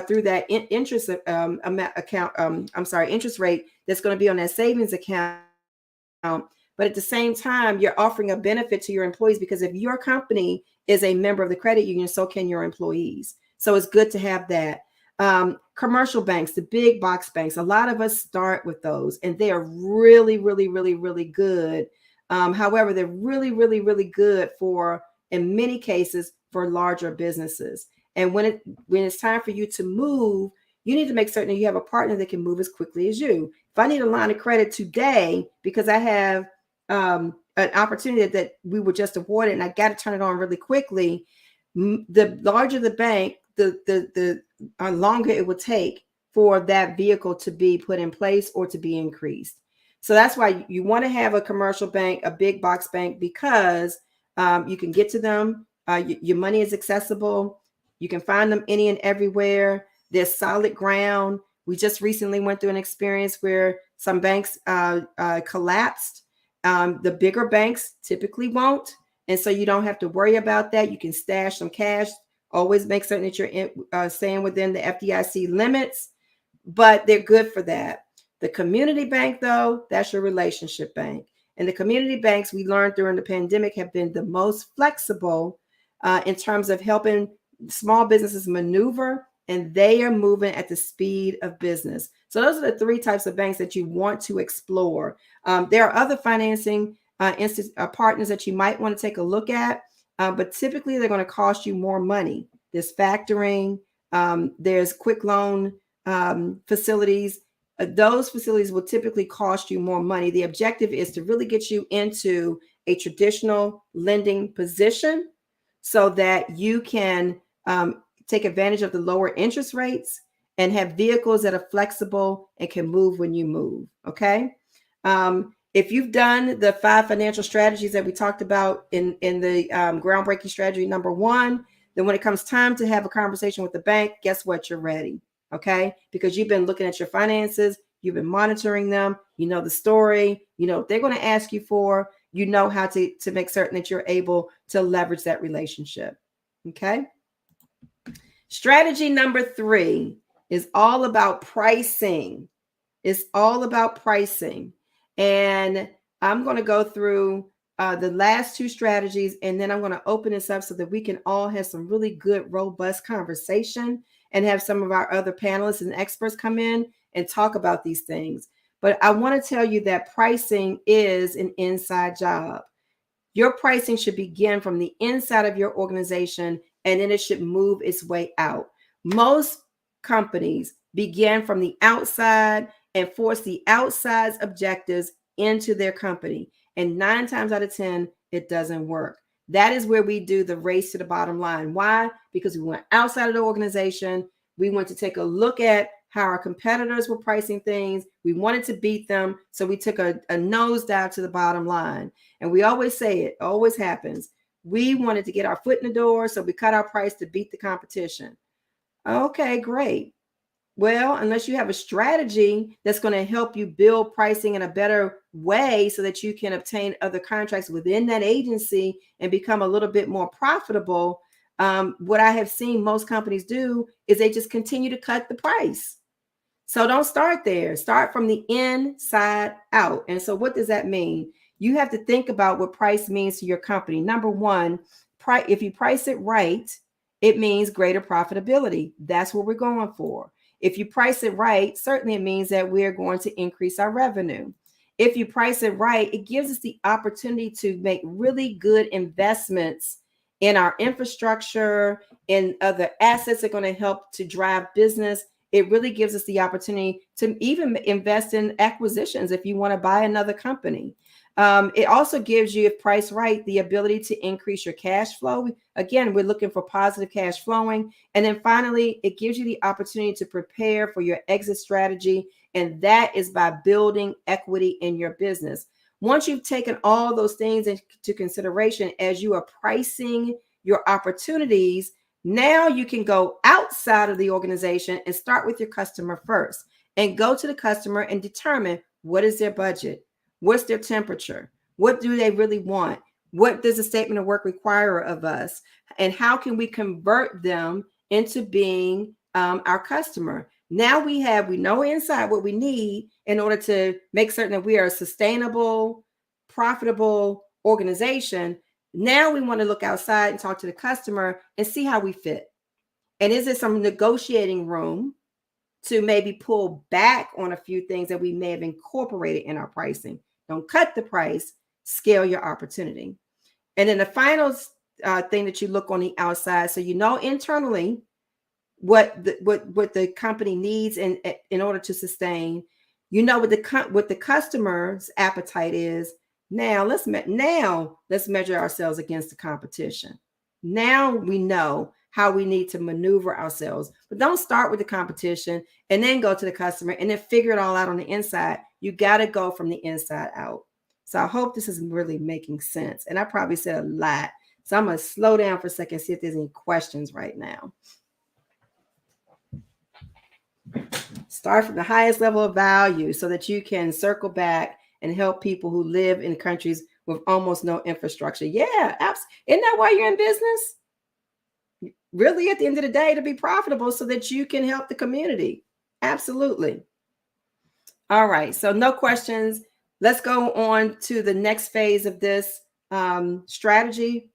[SPEAKER 3] through that interest interest rate that's going to be on that savings account. But at the same time, you're offering a benefit to your employees, because if your company is a member of the credit union, so can your employees. So it's good to have that. Commercial banks, the big box banks, a lot of us start with those, and they are really, really, really, really good. However, they're really, really, really good for, in many cases, for larger businesses. And when it's time for you to move, you need to make certain that you have a partner that can move as quickly as you. If I need a line of credit today because I have an opportunity that we were just awarded and I got to turn it on really quickly, the larger the bank, the longer it will take for that vehicle to be put in place or to be increased. So that's why you want to have a commercial bank, a big box bank, because you can get to them. Your money is accessible. You can find them any and everywhere. There's solid ground. We just recently went through an experience where some banks collapsed. The bigger banks typically won't. And so you don't have to worry about that. You can stash some cash. Always make certain that you're staying within the FDIC limits, but they're good for that. The community bank, though, that's your relationship bank. And the community banks, we learned during the pandemic, have been the most flexible in terms of helping small businesses maneuver, and they are moving at the speed of business. So those are the 3 types of banks that you want to explore. There are other financing partners that you might want to take a look at, but typically they're going to cost you more money. There's factoring, there's quick loan facilities. Those facilities will typically cost you more money. The objective is to really get you into a traditional lending position so that you can take advantage of the lower interest rates and have vehicles that are flexible and can move when you move. Okay. If you've done the 5 financial strategies that we talked about in the groundbreaking strategy number 1, then when it comes time to have a conversation with the bank, guess what? You're ready. Okay. Because you've been looking at your finances, you've been monitoring them, you know the story, you know what they're going to ask you for, you know how to make certain that you're able to leverage that relationship. Okay. Strategy number 3 is all about pricing. It's all about pricing. And I'm going to go through the last 2 strategies, and then I'm going to open this up so that we can all have some really good, robust conversation and have some of our other panelists and experts come in and talk about these things. But I want to tell you that pricing is an inside job. Your pricing should begin from the inside of your organization, and then it should move its way out. Most companies begin from the outside and force the outside's objectives into their company. And 9 times out of 10, it doesn't work. That is where we do the race to the bottom line. Why? Because we went outside of the organization. We want to take a look at how our competitors were pricing things. We wanted to beat them. So we took a nosedive to the bottom line. And we always say it always happens. We wanted to get our foot in the door. So we cut our price to beat the competition. Okay, great. Well, unless you have a strategy that's going to help you build pricing in a better way so that you can obtain other contracts within that agency and become a little bit more profitable, what I have seen most companies do is they just continue to cut the price. So don't start there. Start from the inside out. And so what does that mean? You have to think about what price means to your company. Number one, if you price it right, it means greater profitability. That's what we're going for. If you price it right, certainly it means that we're going to increase our revenue. If you price it right, it gives us the opportunity to make really good investments in our infrastructure and other assets that are going to help to drive business. It really gives us the opportunity to even invest in acquisitions if you want to buy another company. It also gives you, if priced right, the ability to increase your cash flow. Again, we're looking for positive cash flowing. And then finally, it gives you the opportunity to prepare for your exit strategy. And that is by building equity in your business. Once you've taken all those things into consideration as you are pricing your opportunities, now you can go outside of the organization and start with your customer first and go to the customer and determine what is their budget. What's their temperature? What do they really want? What does the statement of work require of us? And how can we convert them into being our customer? Now we know inside what we need in order to make certain that we are a sustainable, profitable organization. Now we want to look outside and talk to the customer and see how we fit. And is there some negotiating room to maybe pull back on a few things that we may have incorporated in our pricing? Don't cut the price, scale your opportunity. And then the final thing that you look on the outside, so you know internally what the company needs in order to sustain. You know what the customer's appetite is. Now let's measure ourselves against the competition. Now we know how we need to maneuver ourselves. But don't start with the competition and then go to the customer and then figure it all out on the inside. You got to go from the inside out. So I hope this is really making sense. And I probably said a lot. So I'm going to slow down for a second, see if there's any questions right now. Start from the highest level of value so that you can circle back and help people who live in countries with almost no infrastructure. Yeah, absolutely. Isn't that why you're in business? Really, at the end of the day, to be profitable so that you can help the community. Absolutely. All right. So no questions. Let's go on to the next phase of this strategy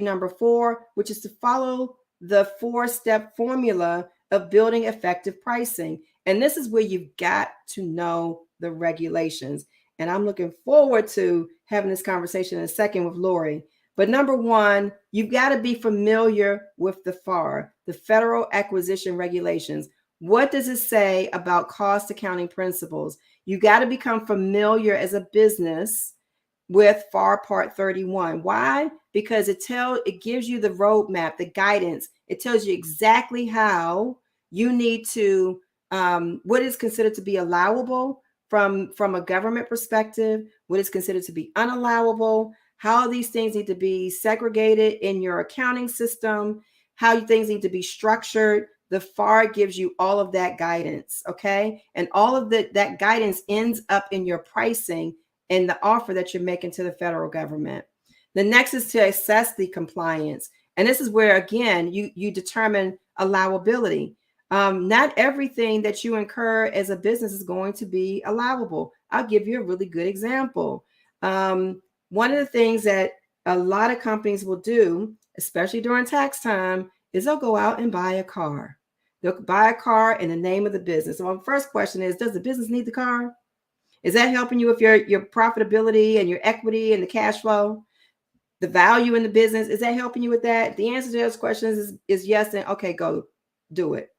[SPEAKER 3] number 4, which is to follow the 4-step formula of building effective pricing. And this is where you've got to know the regulations. And I'm looking forward to having this conversation in a second with Lori. But number 1, you've got to be familiar with the FAR, the Federal Acquisition Regulations. What does it say about cost accounting principles? You got to become familiar as a business with FAR Part 31. Why? Because it gives you the roadmap, the guidance. It tells you exactly how you need to, what is considered to be allowable from a government perspective, what is considered to be unallowable, how these things need to be segregated in your accounting system, how things need to be structured. The FAR gives you all of that guidance, okay? And all of that guidance ends up in your pricing and the offer that you're making to the federal government. The next is to assess the compliance. And this is where, again, you determine allowability. Not everything that you incur as a business is going to be allowable. I'll give you a really good example. One of the things that a lot of companies will do, especially during tax time, is they'll go out and buy a car. They'll buy a car in the name of the business. So my first question is, does the business need the car? Is that helping you with your profitability and your equity and the cash flow? The value in the business, is that helping you with that? The answer to those questions is yes, and okay, go do it.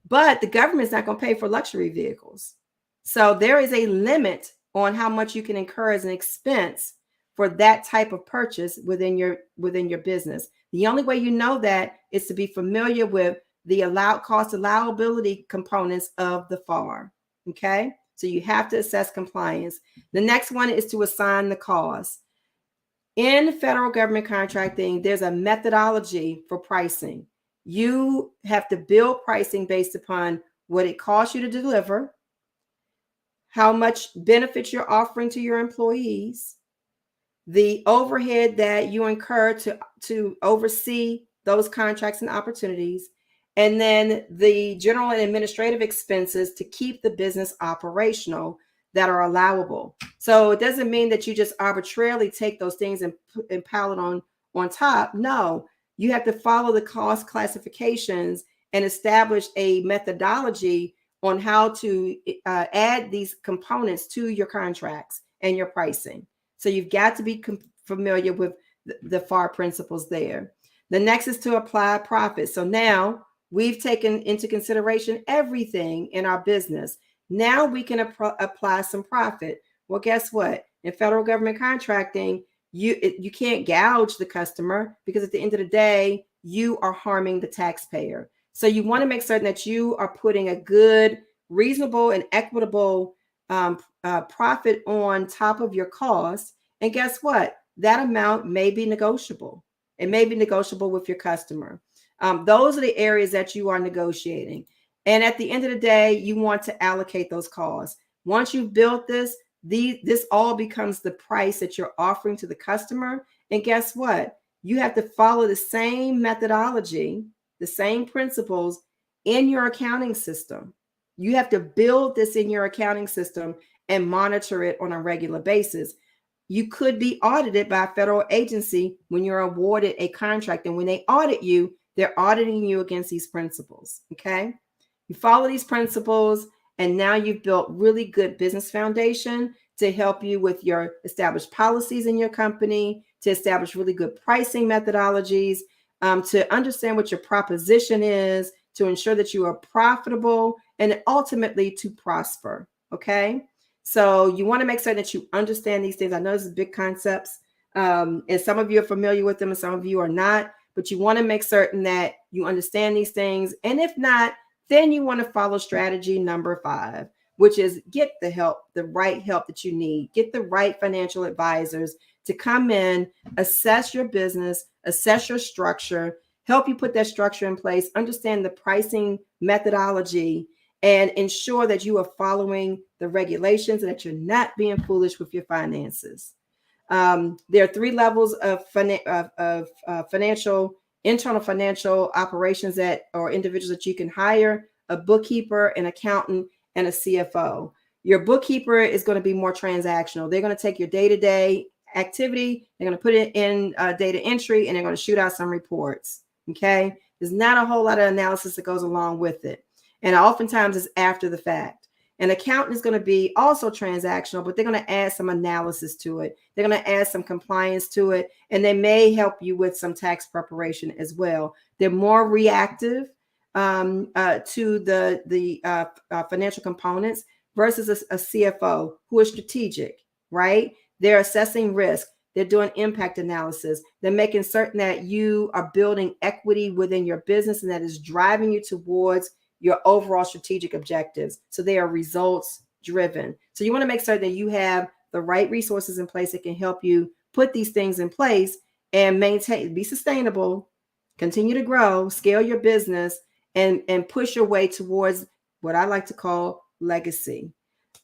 [SPEAKER 3] But the government's not going to pay for luxury vehicles. So there is a limit on how much you can incur as an expense for that type of purchase within your business. The only way you know that is to be familiar with the cost allowability components of the FAR. Okay, so you have to assess compliance. The next one is to assign the cost. In federal government contracting, there's a methodology for pricing. You have to build pricing based upon what it costs you to deliver, how much benefits you're offering to your employees, the overhead that you incur to oversee those contracts and opportunities, and then the general and administrative expenses to keep the business operational that are allowable. So it doesn't mean that you just arbitrarily take those things and pile it on top. No, you have to follow the cost classifications and establish a methodology on how to add these components to your contracts and your pricing. So you've got to be familiar with the FAR principles there. The next is to apply profit. So now we've taken into consideration everything in our business. Now we can apply some profit. Well, guess what? In federal government contracting, you can't gouge the customer, because at the end of the day, you are harming the taxpayer. So you want to make certain that you are putting a good, reasonable, and equitable profit on top of your cost. And guess what? That amount may be negotiable. It may be negotiable with your customer. Those are the areas that you are negotiating. And at the end of the day, you want to allocate those costs. Once you've built this, this all becomes the price that you're offering to the customer. And guess what? You have to follow the same methodology, the same principles in your accounting system. You have to build this in your accounting system and monitor it on a regular basis. You could be audited by a federal agency when you're awarded a contract. And when they audit you, they're auditing you against these principles. Okay. You follow these principles, and now you've built really good business foundation to help you with your established policies in your company, to establish really good pricing methodologies, to understand what your proposition is, to ensure that you are profitable, and ultimately to prosper. Okay. So you want to make certain that you understand these things. I know this is big concepts, and some of you are familiar with them and some of you are not, but you want to make certain that you understand these things. And if not, then you want to follow strategy number 5, which is get the help, the right help that you need. Get the right financial advisors to come in, assess your business, assess your structure, help you put that structure in place, understand the pricing methodology, and ensure that you are following the regulations and that you're not being foolish with your finances. There are 3 levels of financial, internal financial operations or individuals that you can hire: a bookkeeper, an accountant, and a CFO. Your bookkeeper is going to be more transactional. They're going to take your day-to-day activity, they're going to put it in data entry, and they're going to shoot out some reports. Okay. There's not a whole lot of analysis that goes along with it. And oftentimes it's after the fact. An accountant is going to be also transactional, but they're going to add some analysis to it. They're going to add some compliance to it, and they may help you with some tax preparation as well. They're more reactive to the financial components versus a CFO who is strategic, right? They're assessing risk. They're doing impact analysis. They're making certain that you are building equity within your business and that is driving you towards your overall strategic objectives. So they are results driven. So you want to make certain that you have the right resources in place that can help you put these things in place and maintain, be sustainable, continue to grow, scale your business, and push your way towards what I like to call legacy.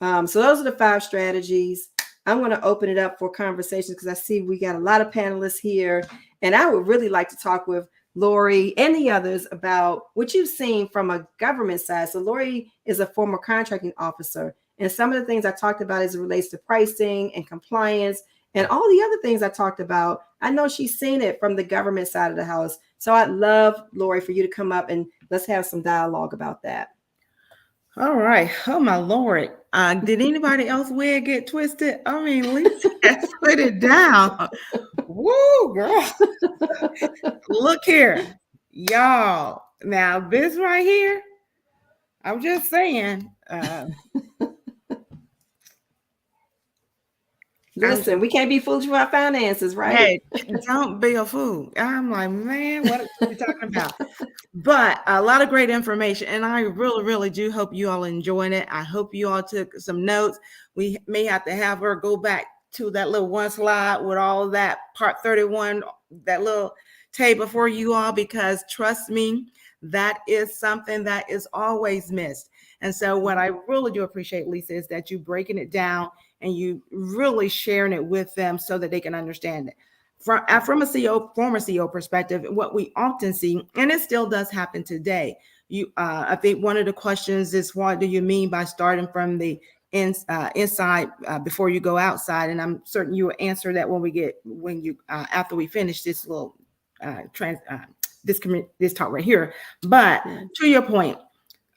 [SPEAKER 3] So those are the 5 strategies. I'm going to open it up for conversations because I see we got a lot of panelists here, and I would really like to talk with Lori and the others about what you've seen from a government side. So Lori is a former contracting officer, and some of the things I talked about as it relates to pricing and compliance and all the other things I talked about, I know she's seen it from the government side of the house. So I'd love, Lori, for you to come up and let's have some dialogue about that.
[SPEAKER 2] All right. Oh, my Lord. Did anybody else wig get twisted? I mean, Lisa has put it down. Woo, girl. Look here, y'all. Now, this right here, I'm just saying.
[SPEAKER 3] Listen, we can't be foolish with our finances, right?
[SPEAKER 2] Hey, don't be a fool. I'm like, man, what are we talking about? But a lot of great information, and I really, really do hope you all enjoying it. I hope you all took some notes. We may have to have her go back to that little one slide with all of that part 31, that little table for you all, because trust me, that is something that is always missed. And so what I really do appreciate, Lisa, is that you breaking it down and you really sharing it with them so that they can understand it. From a CEO, former CEO perspective, what we often see, and it still does happen today, I think one of the questions is, what do you mean by starting from the inside before you go outside? And I'm certain you will answer that after we finish this little this talk right here. But to your point,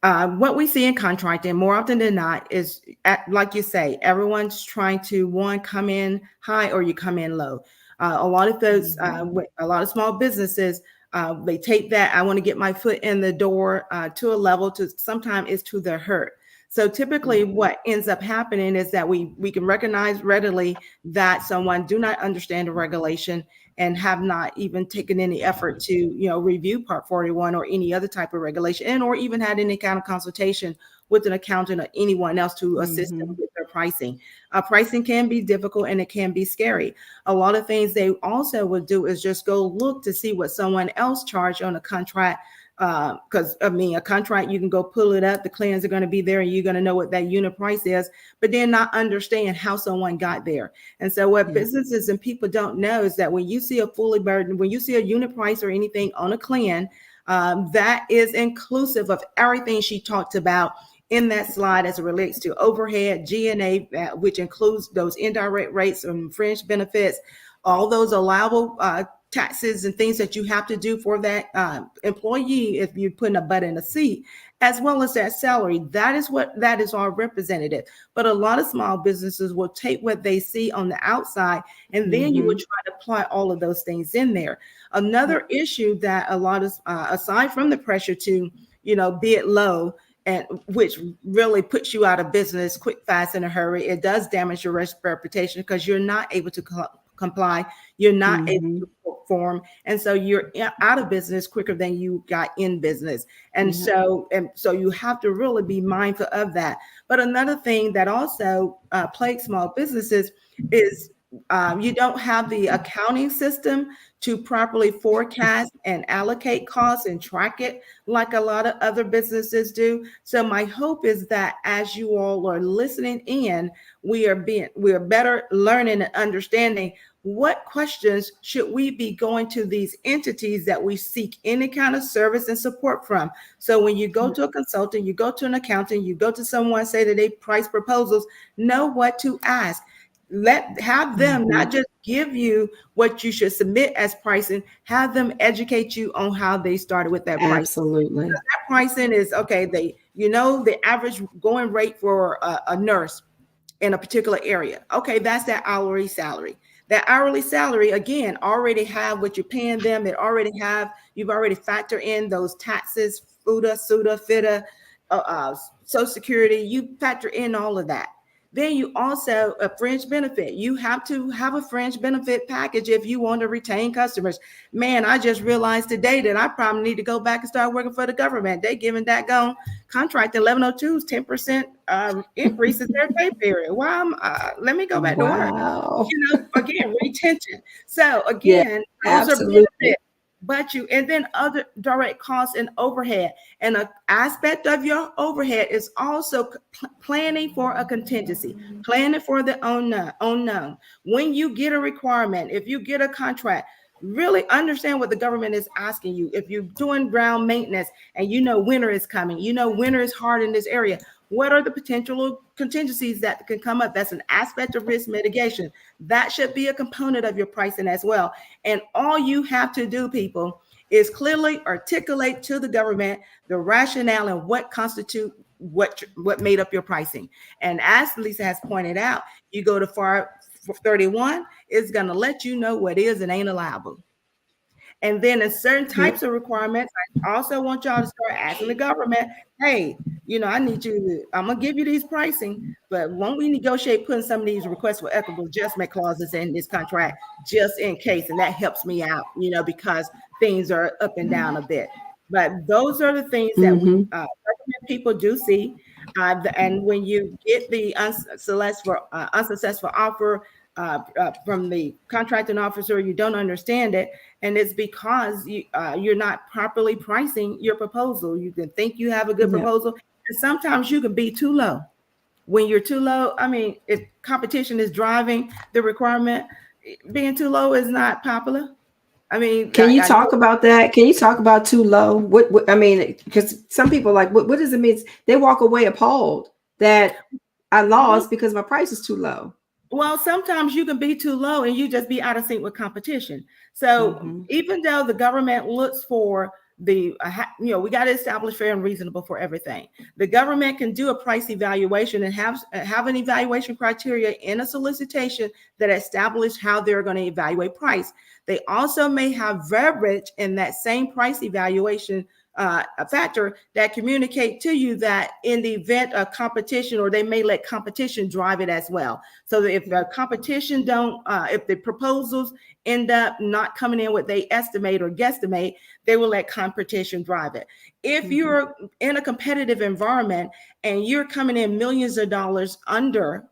[SPEAKER 2] what we see in contracting more often than not is, like you say, everyone's trying to come in high or you come in low. A lot of those, a lot of small businesses, they take that, I want to get my foot in the door to a level to sometimes it's to their hurt. So typically what ends up happening is that we can recognize readily that someone do not understand the regulation and have not even taken any effort to, review Part 41 or any other type of regulation, and or even had any kind of consultation with an accountant or anyone else to assist them with their pricing. Pricing can be difficult and it can be scary. A lot of things they also would do is just go look to see what someone else charged on a contract. Because a contract, you can go pull it up, the claims are going to be there and you're going to know what that unit price is, but then not understand how someone got there. And so what businesses and people don't know is that when you see a fully burdened, when you see a unit price or anything on a CLIN, that is inclusive of everything she talked about in that slide as it relates to overhead, G&A, which includes those indirect rates and fringe benefits, all those allowable taxes and things that you have to do for that employee if you're putting a butt in a seat, as well as that salary. That is all representative. But a lot of small businesses will take what they see on the outside, and then you will try to apply all of those things in there. Another issue that a lot of, aside from the pressure to, be it low, and which really puts you out of business quick, fast, in a hurry, it does damage your reputation because you're not able to comply, you're not able to perform, and so you're out of business quicker than you got in business. And so you have to really be mindful of that. But another thing that also plagues small businesses is you don't have the accounting system to properly forecast and allocate costs and track it like a lot of other businesses do. So my hope is that as you all are listening in, we are better learning and understanding what questions should we be going to these entities that we seek any kind of service and support from. So when you go to a consultant, you go to an accountant, you go to someone, say that they price proposals, know what to ask. Have them not just give you what you should submit as pricing, have them educate you on how they started with that pricing.
[SPEAKER 3] Absolutely.
[SPEAKER 2] That pricing is okay. The average going rate for a nurse in a particular area. Okay, that's that hourly salary. That hourly salary, again, already have what you're paying them. You've already factored in those taxes, FUTA, SUTA, FITA, Social Security. You factor in all of that. Then you also, a fringe benefit. You have to have a fringe benefit package if you want to retain customers. Man, I just realized today that I probably need to go back and start working for the government. They giving that contract 1102's 10% increase in their pay period. Let me go back to work. Again, retention. So again, those are benefits. And then other direct costs and overhead. And an aspect of your overhead is also planning for a contingency, planning for the unknown. When you get a requirement, if you get a contract, really understand what the government is asking you. If you're doing ground maintenance and winter is coming, winter is hard in this area, what are the potential contingencies that can come up? That's an aspect of risk mitigation. That should be a component of your pricing as well. And all you have to do, people, is clearly articulate to the government the rationale and what constitute what made up your pricing. And as Lisa has pointed out, you go to FAR 31, it's going to let you know what is and ain't allowable. And then in certain types of requirements, I also want y'all to start asking the government, hey, I need you to, I'm going to give you these pricing, but won't we negotiate putting some of these requests for equitable adjustment clauses in this contract just in case? And that helps me out, because things are up and down a bit. But those are the things that we recommend people do see. And when you get the unsuccessful offer from the contracting officer, you don't understand it, and it's because you're not properly pricing your proposal. You can think you have a good proposal, and sometimes you can be too low. When you're too low, I mean, if competition is driving the requirement, being too low is not popular. I mean,
[SPEAKER 3] can you talk about that? Can you talk about too low? What I mean, because some people are like, what does it mean? They walk away appalled that I lost because my price is too low.
[SPEAKER 2] Well, sometimes you can be too low and you just be out of sync with competition. So even though the government looks for we got to establish fair and reasonable for everything. The government can do a price evaluation and have an evaluation criteria in a solicitation that establish how they're going to evaluate price. They also may have verbiage in that same price evaluation a factor that communicate to you that in the event of competition, or they may let competition drive it as well. So that if the competition if the proposals end up not coming in what they estimate or guesstimate, they will let competition drive it. If you're in a competitive environment and you're coming in millions of dollars under,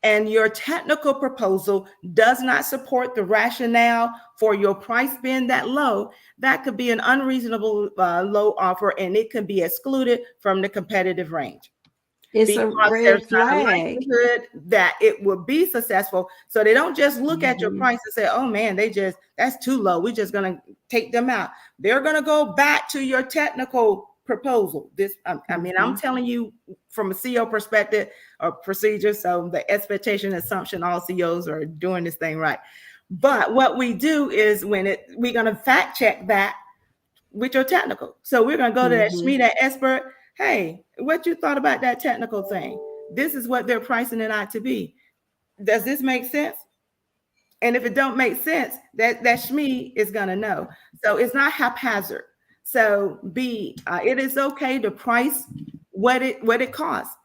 [SPEAKER 2] and your technical proposal does not support the rationale for your price being that low, that could be an unreasonable low offer, and it can be excluded from the competitive range.
[SPEAKER 3] It's a red flag
[SPEAKER 2] that it will be successful. So they don't just look at your price and say, oh man, that's too low, we're just going to take them out. They're going to go back to your technical proposal. I'm telling you from a CEO perspective or procedure. So the expectation, assumption, all CEOs are doing this thing right. But what we do is we're going to fact check that with your technical. So we're going to go to that SME, that expert. Hey, what you thought about that technical thing? This is what they're pricing it out to be. Does this make sense? And if it don't make sense, that SME is going to know. So it's not haphazard. So it is okay to price what it costs.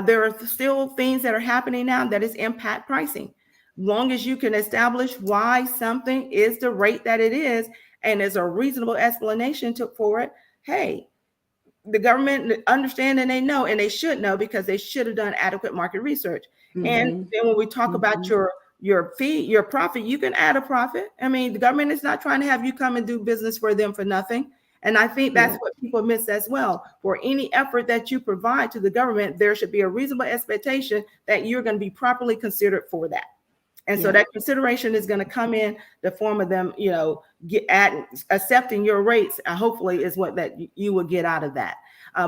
[SPEAKER 2] There are still things that are happening now that is impact pricing. Long as you can establish why something is the rate that it is, and there's a reasonable explanation for it, hey, the government understand and they know, and they should know because they should have done adequate market research. And then when we talk about your fee, your profit, you can add a profit. I mean, the government is not trying to have you come and do business for them for nothing. And I think that's what people miss as well. For any effort that you provide to the government, there should be a reasonable expectation that you're going to be properly considered for that. And so that consideration is going to come in the form of them, accepting your rates, hopefully is what that you will get out of that.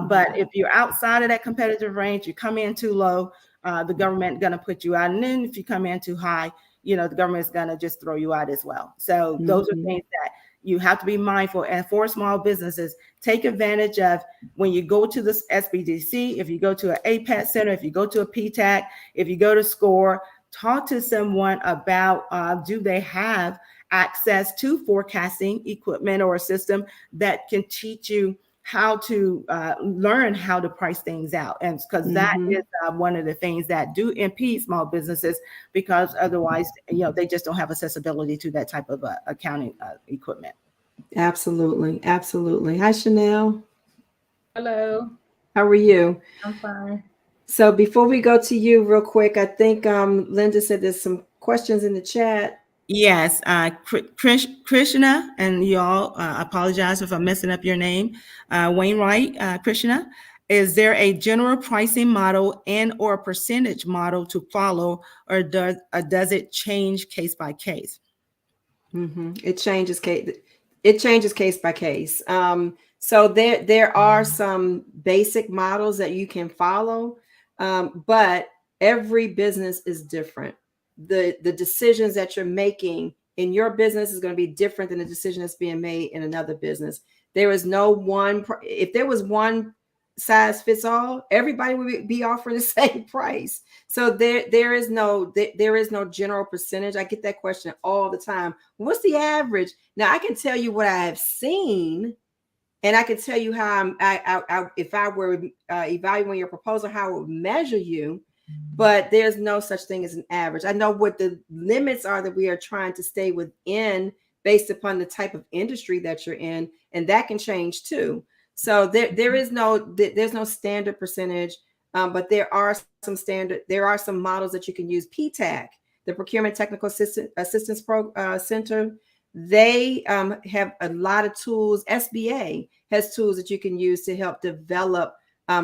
[SPEAKER 2] But if you're outside of that competitive range, you come in too low, the government going to put you out. And then if you come in too high, the government is going to just throw you out as well. So those are things that you have to be mindful. And for small businesses, take advantage of when you go to this SBDC, if you go to an APAT center, if you go to a PTAC, if you go to SCORE, talk to someone about do they have access to forecasting equipment or a system that can teach you how to learn how to price things out. And because that is one of the things that do impede small businesses, because otherwise, they just don't have accessibility to that type of accounting equipment.
[SPEAKER 3] Absolutely. Absolutely. Hi, Chanel.
[SPEAKER 4] Hello.
[SPEAKER 3] How are you?
[SPEAKER 4] I'm fine.
[SPEAKER 3] So before we go to you real quick, I think Linda said there's some questions in the chat.
[SPEAKER 2] Yes, Krishna, and y'all apologize if I'm messing up your name. Wainwright, Krishna, is there a general pricing model and or percentage model to follow, or does it change case by case?
[SPEAKER 3] It changes case by case. So there are some basic models that you can follow, but every business is different. The decisions that you're making in your business is going to be different than the decision that's being made in another business. There is no one. If there was one size fits all, everybody would be offering the same price. So there is no general percentage. I get that question all the time. What's the average? Now I can tell you what I have seen And I can tell you how if I were evaluating your proposal, how I would measure you, but there's no such thing as an average. I know what the limits are that we are trying to stay within based upon the type of industry that you're in, and that can change too. So there's no standard percentage, but there are some models that you can use. PTAC, the Procurement Technical Assistance Center, they have a lot of tools. SBA has tools that you can use to help develop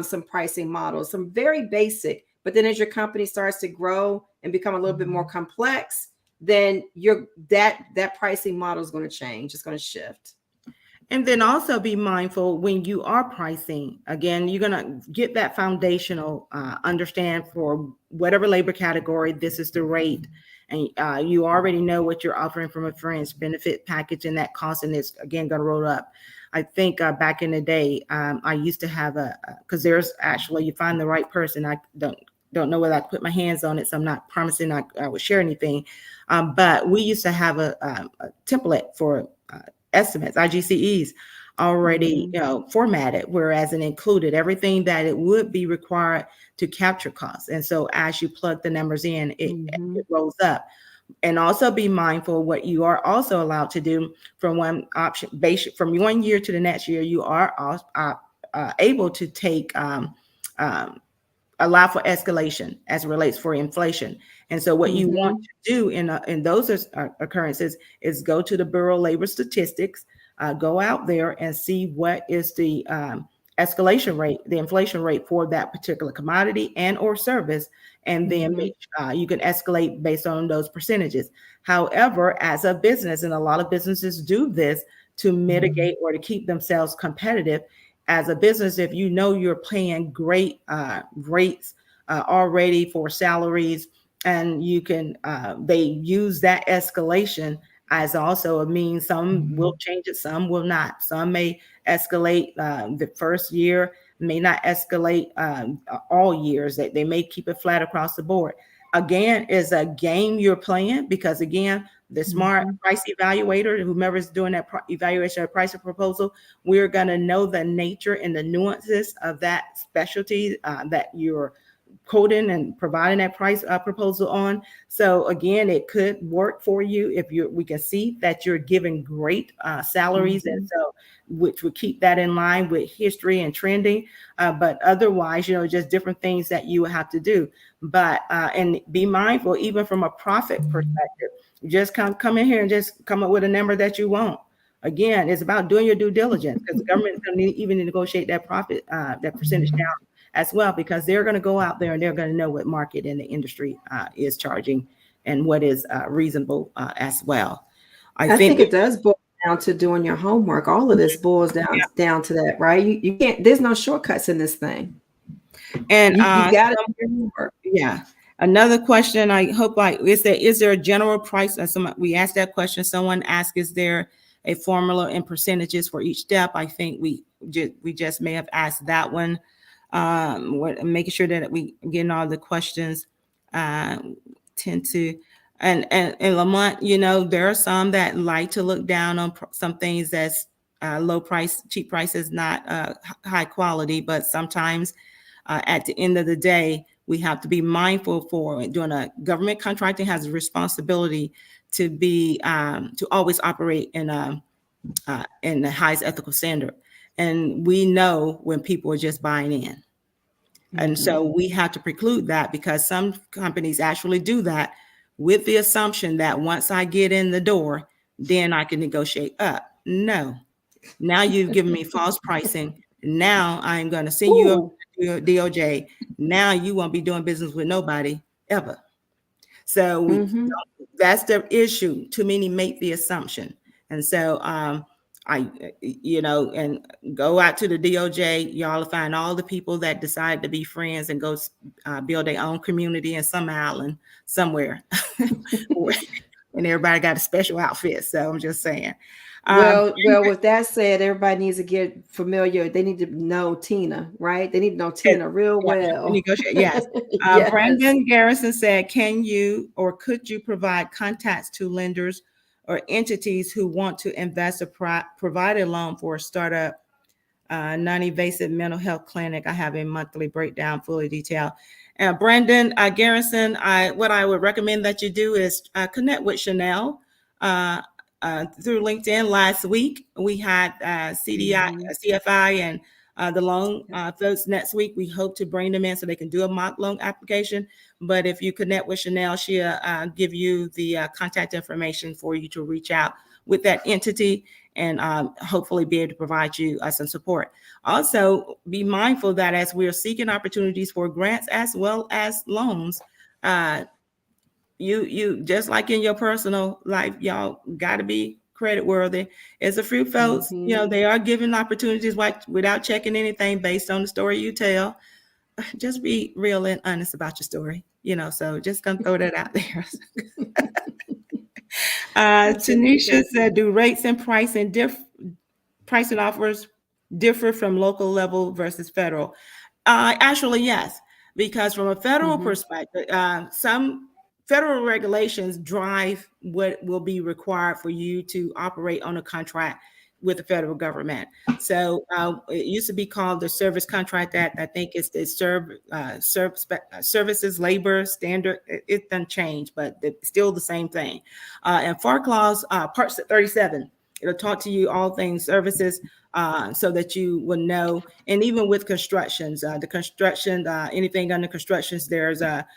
[SPEAKER 3] some pricing models, some very basic. But then as your company starts to grow and become a little bit more complex, then that pricing model is going to change. It's going to shift.
[SPEAKER 2] And then also be mindful when you are pricing, again, you're going to get that foundational understand for whatever labor category, this is the rate. And you already know what you're offering from a fringe benefit package, and that cost, and it's again going to roll up. I think back in the day, I used to have because there's actually, you find the right person. I don't know whether I put my hands on it, so I'm not promising I would share anything. But we used to have a template for estimates, IGCEs, already formatted, whereas it included everything that it would be required to capture costs. And so as you plug the numbers in, it rolls up. And also be mindful what you are also allowed to do from one option, from 1 year to the next year. You are able to take allow for escalation as it relates for inflation. And so what you want to do in those occurrences is go to the Bureau of Labor Statistics, go out there and see what is the escalation rate, the inflation rate for that particular commodity and or service, and then you can escalate based on those percentages. However, as a business, and a lot of businesses do this to mitigate or to keep themselves competitive, as a business, if you know you're paying great rates already for salaries, and you can, they use that escalation as also a means. Some will change it, some will not. Some may escalate the first year, may not escalate all years. They may keep it flat across the board. Again, is a game you're playing, because again, the smart price evaluator, whomever is doing that evaluation or price of proposal, we're going to know the nature and the nuances of that specialty that you're quoting and providing that price proposal on. So again, it could work for you if we can see that you're giving great salaries, and so which would keep that in line with history and trending. But otherwise, just different things that you would have to do. But and be mindful, even from a profit perspective, just come in here and just come up with a number that you want. Again, it's about doing your due diligence, because the government is going to even negotiate that profit, that percentage down as well, because they're going to go out there and they're going to know what market in the industry is charging and what is reasonable as well. I think
[SPEAKER 3] it does boil down to doing your homework. All of this boils down to that, right? You can't. There's no shortcuts in this thing.
[SPEAKER 2] And
[SPEAKER 3] you got to do your homework.
[SPEAKER 2] Yeah. Another question, I hope is there a general price? We asked that question. Someone asked, is there a formula and percentages for each step? I think we just may have asked that one. Making sure that we getting all the questions. Tend to, and Lamont, there are some that like to look down on some things that's low price, cheap price is not high quality, but sometimes at the end of the day, we have to be mindful for doing a government contracting has a responsibility to be to always operate in the highest ethical standard. And we know when people are just buying in. And so we have to preclude that, because some companies actually do that with the assumption that once I get in the door, then I can negotiate up. No, now you've given me false pricing. Now I'm going to send you up to DOJ. Now you won't be doing business with nobody ever. So that's the issue. Too many make the assumption. And so and go out to the DOJ, y'all will find all the people that decide to be friends and go build their own community in some island somewhere. And everybody got a special outfit. So I'm just saying.
[SPEAKER 3] Well, with that said, everybody needs to get familiar. They need to know Tina, right? They need to know Tina real well.
[SPEAKER 2] Yes.
[SPEAKER 3] Yes.
[SPEAKER 2] Brandon Garrison said, can you or could you provide contacts to lenders or entities who want to invest or provide a loan for a startup non-invasive mental health clinic. I have a monthly breakdown, fully detailed. Brandon Garrison, what I would recommend that you do is connect with Chanel through LinkedIn. Last week, we had CDI, CFI, and the loan folks. Next week, we hope to bring them in so they can do a mock loan application. But if you connect with Chanel, she'll give you the contact information for you to reach out with that entity and hopefully be able to provide you some support. Also, be mindful that as we are seeking opportunities for grants as well as loans, you just like in your personal life, y'all got to be credit worthy. As a few folks, they are giving opportunities without checking anything based on the story you tell. Just be real and honest about your story, so just gonna throw that out there. Tanisha said, do rates and pricing offers differ from local level versus federal? Actually, yes, because from a federal perspective, some federal regulations drive what will be required for you to operate on a contract with the federal government. So it used to be called the Service Contract Act. I think it's the Services Labor Standard. It doesn't change, but it's still the same thing. And FAR Clause, Part 37, it'll talk to you all things services so that you will know. And even with constructions, anything under constructions, there's a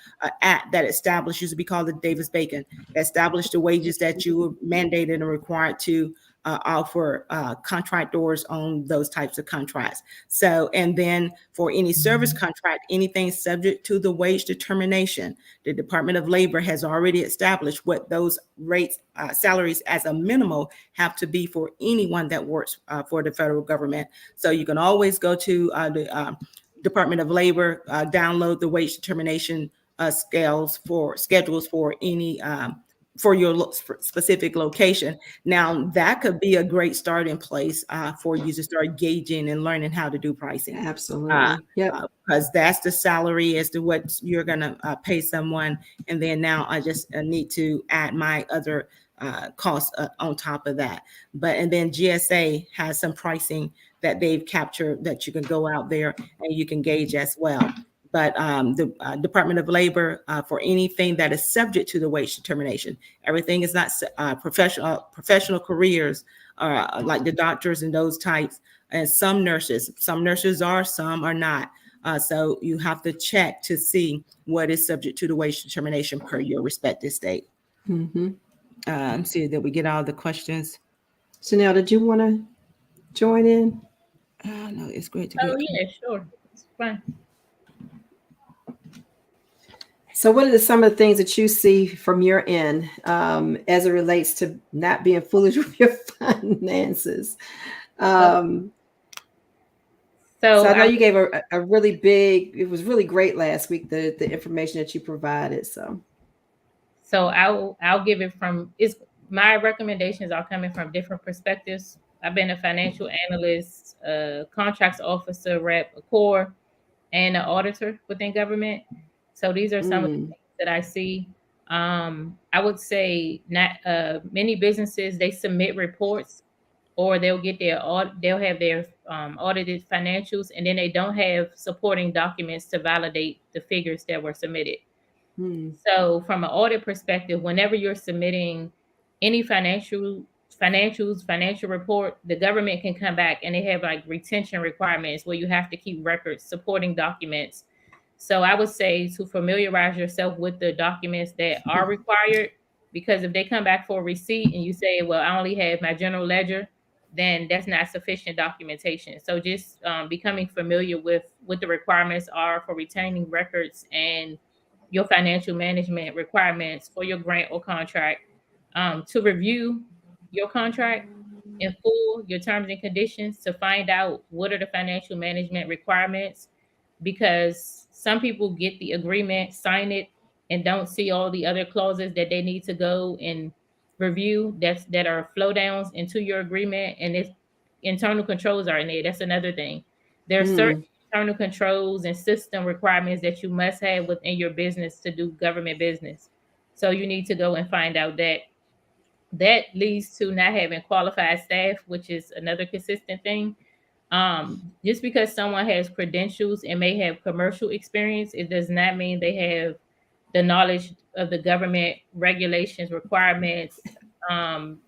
[SPEAKER 2] act that established, used to be called the Davis-Bacon, established the wages that you were mandated and required to offer contractors on those types of contracts. So, and then for any service contract, anything subject to the wage determination, the Department of Labor has already established what those rates, salaries as a minimal have to be for anyone that works for the federal government. So you can always go to the Department of Labor, download the wage determination schedules for any for your specific location. Now, that could be a great starting place for you to start gauging and learning how to do pricing.
[SPEAKER 3] Absolutely.
[SPEAKER 2] Because that's the salary as to what you're going to pay someone. And then now I just need to add my other costs on top of that. And then GSA has some pricing that they've captured that you can go out there and you can gauge as well. But the Department of Labor, for anything that is subject to the wage determination, everything is not professional careers, like the doctors and those types, and some nurses are, some are not. So you have to check to see what is subject to the wage determination per your respective state. See that we get all the questions.
[SPEAKER 3] Chanel, did you want to join in?
[SPEAKER 2] No, it's great to
[SPEAKER 4] Oh, yeah, sure. It's fine.
[SPEAKER 3] So what are some of the things that you see from your end as it relates to not being foolish with your finances? So I know you gave a really big, it was really great last week, the information that you provided. So
[SPEAKER 4] I'll give it from, my recommendations are coming from different perspectives. I've been a financial analyst, contracts officer, rep, a core, and an auditor within government. So these are some of the things that I see. I would say not many businesses, they submit reports or they'll have their audited financials, and then they don't have supporting documents to validate the figures that were submitted. So from an audit perspective, whenever you're submitting any financial report, the government can come back and they have like retention requirements where you have to keep records, supporting documents. So I would say to familiarize yourself with the documents that are required, because if they come back for a receipt and you say, well, I only have my general ledger, then that's not sufficient documentation. So just becoming familiar with what the requirements are for retaining records and your financial management requirements for your grant or contract, to review your contract in full, your terms and conditions, to find out what are the financial management requirements, because some people get the agreement, sign it, and don't see all the other clauses that they need to go and review that are flow downs into your agreement, and if internal controls are in there, that's another thing. There are certain internal controls and system requirements that you must have within your business to do government business. So you need to go and find out that. That leads to not having qualified staff, which is another consistent thing. Just because someone has credentials and may have commercial experience, it does not mean they have the knowledge of the government regulations, requirements.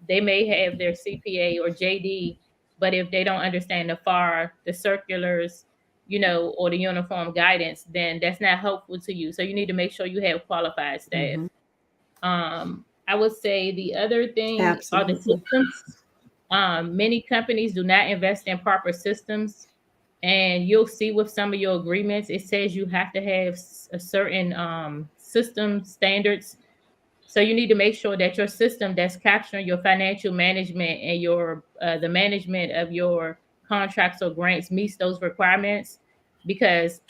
[SPEAKER 4] They may have their CPA or JD, but if they don't understand the FAR, the circulars, or the uniform guidance, then that's not helpful to you. So you need to make sure you have qualified staff. I would say the other thing are the
[SPEAKER 3] Absolutely.
[SPEAKER 4] systems. Many companies do not invest in proper systems, and you'll see with some of your agreements, it says you have to have a certain system standards. So you need to make sure that your system that's capturing your financial management and your the management of your contracts or grants meets those requirements, because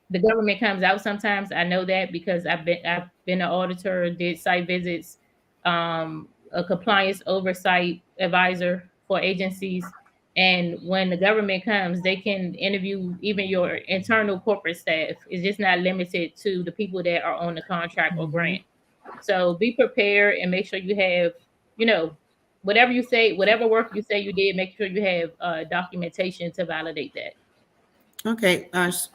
[SPEAKER 4] the government comes out sometimes. I know that because I've been an auditor, did site visits, a compliance oversight advisor for agencies. And when the government comes, they can interview even your internal corporate staff. It's just not limited to the people that are on the contract or grant. So be prepared and make sure you have, whatever you say, whatever work you say you did, make sure you have documentation to validate that.
[SPEAKER 2] Okay,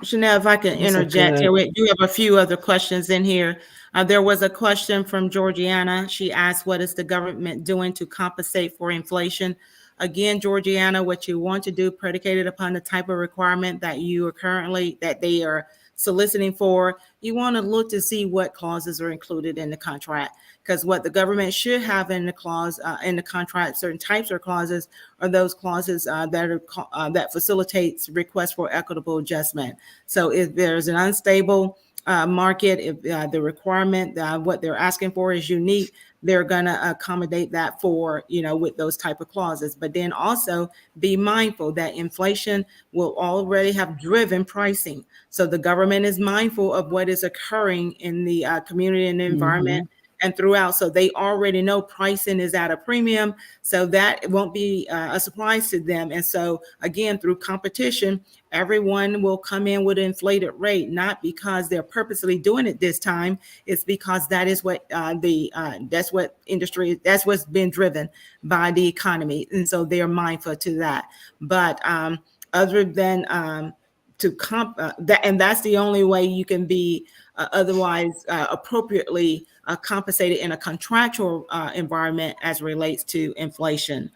[SPEAKER 2] Chanel, if I can interject here, we do have a few other questions in here. There was a question from Georgiana. She asked, what is the government doing to compensate for inflation? Again, Georgiana, what you want to do, predicated upon the type of requirement that they are soliciting for, you want to look to see what clauses are included in the contract, because what the government should have in the clause in the contract, certain types of clauses, are those clauses that facilitates requests for equitable adjustment. So if there's an unstable market, if the requirement, what they're asking for is unique, they're going to accommodate that for, with those type of clauses. But then also be mindful that inflation will already have driven pricing. So the government is mindful of what is occurring in the community and the environment and throughout. So they already know pricing is at a premium. So that won't be a surprise to them. And so again, through competition, everyone will come in with an inflated rate, not because they're purposely doing it this time. It's because that is what that's what's been driven by the economy. And so they're mindful to that. But other than and that's the only way you can be otherwise appropriately compensated in a contractual environment as relates to inflation.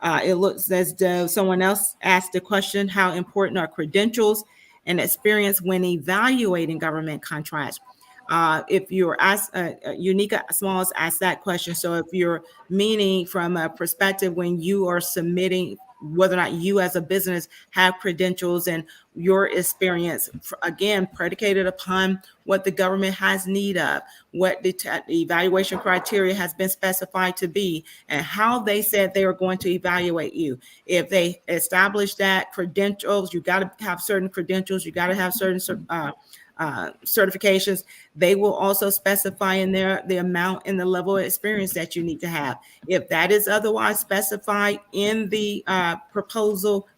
[SPEAKER 2] It looks as though someone else asked the question, how important are credentials and experience when evaluating government contracts? If you're asked, Unica Smalls asked that question. So if you're meaning from a perspective when you are submitting, whether or not you as a business have credentials and your experience, again, predicated upon what the government has need of, what the evaluation criteria has been specified to be, and how they said they are going to evaluate you. If they establish that credentials, you got to have certain credentials, you got to have certain certifications. They will also specify in there the amount and the level of experience that you need to have. If that is otherwise specified in the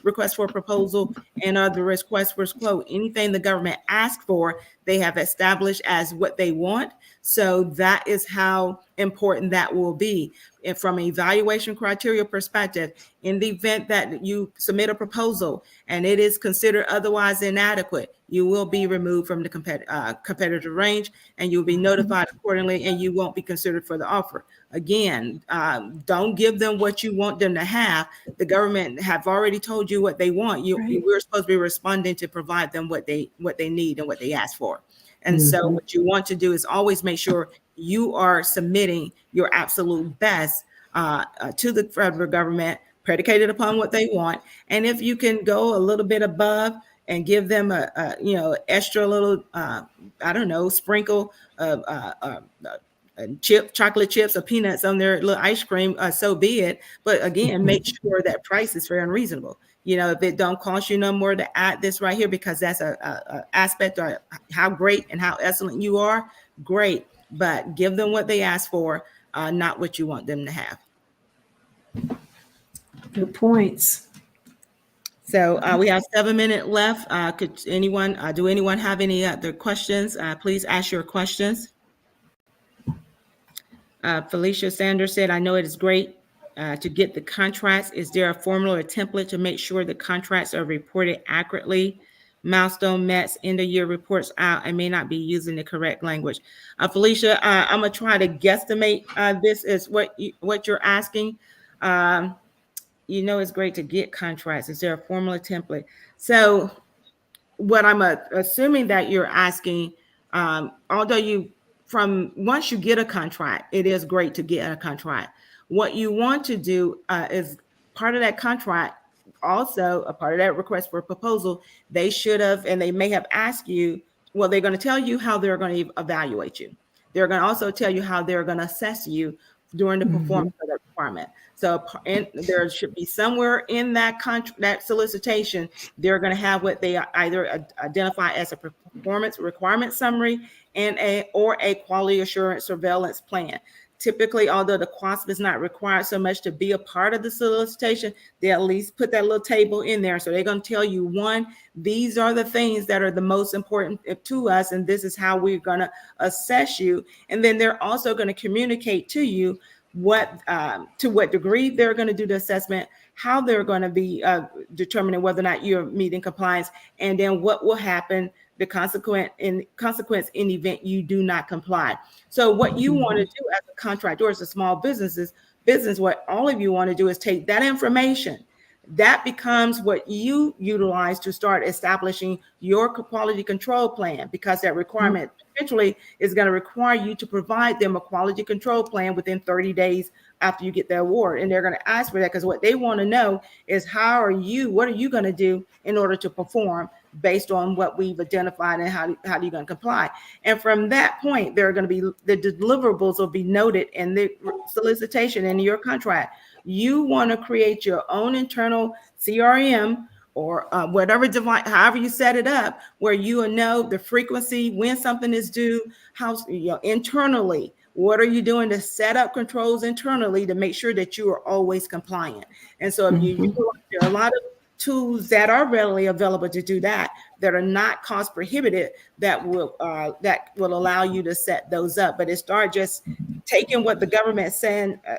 [SPEAKER 2] request for proposal and the request for quote, anything the government asks for, they have established as what they want. So that is how important that will be. And from an evaluation criteria perspective, in the event that you submit a proposal and it is considered otherwise inadequate, you will be removed from the competitive range and you'll be notified accordingly and you won't be considered for the offer. Again, don't give them what you want them to have. The government have already told you what they want. We're supposed to be responding to provide them what they need and what they ask for. And so what you want to do is always make sure you are submitting your absolute best to the federal government, predicated upon what they want. And if you can go a little bit above and give them a extra little, sprinkle of chocolate chips or peanuts on their little ice cream, so be it. But again, make sure that price is fair and reasonable. If it don't cost you no more to add this right here, because that's a aspect of how great and how excellent you are, great. But give them what they ask for, not what you want them to have.
[SPEAKER 3] Good points.
[SPEAKER 2] So we have 7 minutes left. Do anyone have any other questions? Please ask your questions. Felicia Sanders said, I know it is great to get the contracts? Is there a formula or template to make sure the contracts are reported accurately? Milestone METs, end of year reports out. I may not be using the correct language. Felicia, I'm gonna try to guesstimate this is what you're asking. It's great to get contracts. Is there a formula template? So what I'm assuming that you're asking, although from once you get a contract, it is great to get a contract. What you want to do is part of that contract, also a part of that request for proposal, they should have, and they may have asked you, well, they're going to tell you how they're going to evaluate you. They're going to also tell you how they're going to assess you during the performance of the requirement. So there should be somewhere in that that solicitation, they're going to have what they either identify as a performance requirement summary and or a quality assurance surveillance plan. Typically, although the QASP is not required so much to be a part of the solicitation, they at least put that little table in there. So they're going to tell you, one, these are the things that are the most important to us, and this is how we're going to assess you. And then they're also going to communicate to you to what degree they're going to do the assessment, how they're going to be determining whether or not you're meeting compliance, and then what will happen, the consequence in the event you do not comply. So what you want to do as a contractor, as a small business, what all of you want to do is take that information. That becomes what you utilize to start establishing your quality control plan, because that requirement eventually is going to require you to provide them a quality control plan within 30 days after you get the award. And they're going to ask for that because what they want to know is what are you going to do in order to perform based on what we've identified, and how are you going to comply? And from that point, there are going to be the deliverables will be noted in the solicitation in your contract. You want to create your own internal CRM or whatever device, however you set it up, where you know the frequency, when something is due, how internally. What are you doing to set up controls internally to make sure that you are always compliant? And so if there are a lot of tools that are readily available to do that are not cost prohibitive, that will allow you to set those up. But it starts just taking what the government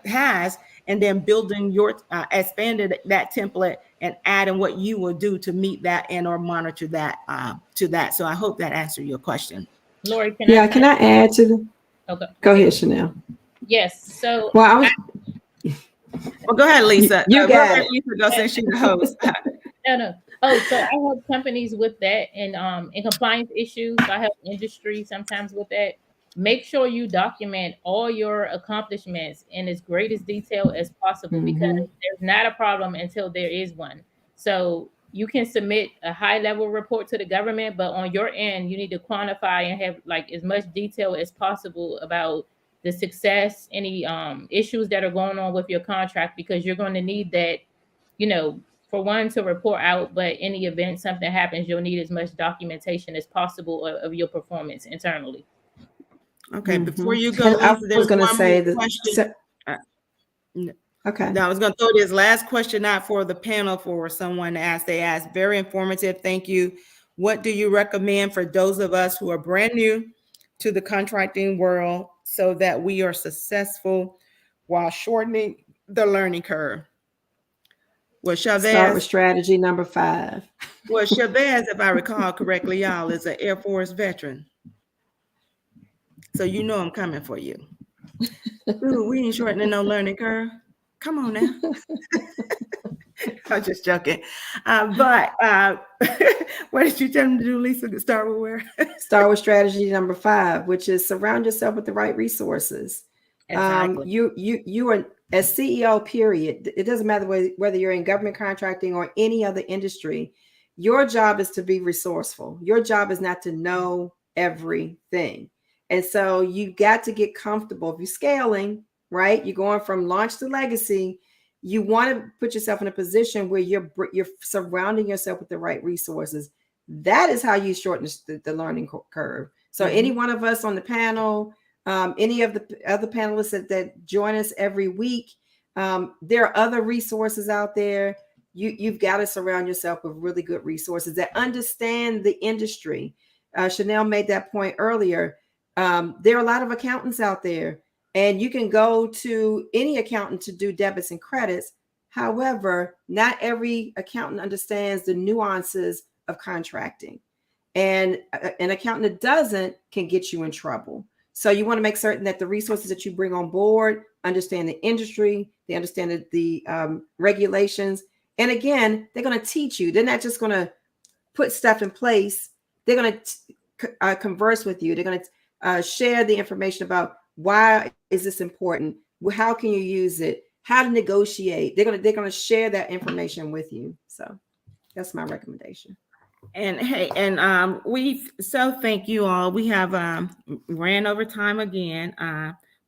[SPEAKER 2] has and then building your expanded that template and adding what you will do to meet that and or monitor that to that. So I hope that answered your question.
[SPEAKER 4] Lori,
[SPEAKER 3] can I add to the?
[SPEAKER 4] Okay.
[SPEAKER 3] Go ahead, Chanel.
[SPEAKER 4] Yes. So
[SPEAKER 2] well, go ahead, Lisa.
[SPEAKER 3] You got it.
[SPEAKER 2] Lisa, go since she's the host.
[SPEAKER 4] No. Oh, so I help companies with that, and in compliance issues, I help industry sometimes with that. Make sure you document all your accomplishments in as great as detail as possible, because there's not a problem until there is one. So you can submit a high level report to the government, but on your end, you need to quantify and have like as much detail as possible about the success, any issues that are going on with your contract, because you're going to need that, for one, to report out, but in the event something happens, you'll need as much documentation as possible of your performance internally.
[SPEAKER 2] Okay, before you go, Lisa,
[SPEAKER 3] I was going to say that. Okay.
[SPEAKER 2] Now I was going to throw this last question out for the panel for someone to ask. They asked, very informative. Thank you. What do you recommend for those of us who are brand new to the contracting world so that we are successful while shortening the learning curve? Well, Chavez,
[SPEAKER 3] start with strategy number 5.
[SPEAKER 2] Well, Chavez, if I recall correctly, y'all, is an Air Force veteran. So I'm coming for you. Ooh, we ain't shortening no learning curve. Come on now. I'm just joking. But what did you tell them to do, Lisa? To start with where?
[SPEAKER 3] Start with strategy number 5, which is surround yourself with the right resources.
[SPEAKER 2] Exactly.
[SPEAKER 3] You are, as CEO, period. It doesn't matter whether you're in government contracting or any other industry. Your job is to be resourceful. Your job is not to know everything. And so you got to get comfortable. If you're scaling, right, you're going from launch to legacy, you want to put yourself in a position where you're surrounding yourself with the right resources. That is how you shorten the learning curve. So any one of us on the panel, any of the other panelists that join us every week, there are other resources out there. You've got to surround yourself with really good resources that understand the industry. Chanel made that point earlier. There are a lot of accountants out there. And you can go to any accountant to do debits and credits. However, not every accountant understands the nuances of contracting. And an accountant that doesn't can get you in trouble. So you want to make certain that the resources that you bring on board understand the industry, they understand the regulations. And again, they're going to teach you. They're not just going to put stuff in place. They're going to converse with you. They're going to share the information about why is this important? How can you use it? How to negotiate? They're going to share that information with you. So that's my recommendation.
[SPEAKER 2] And hey, and so thank you all. We have ran over time again,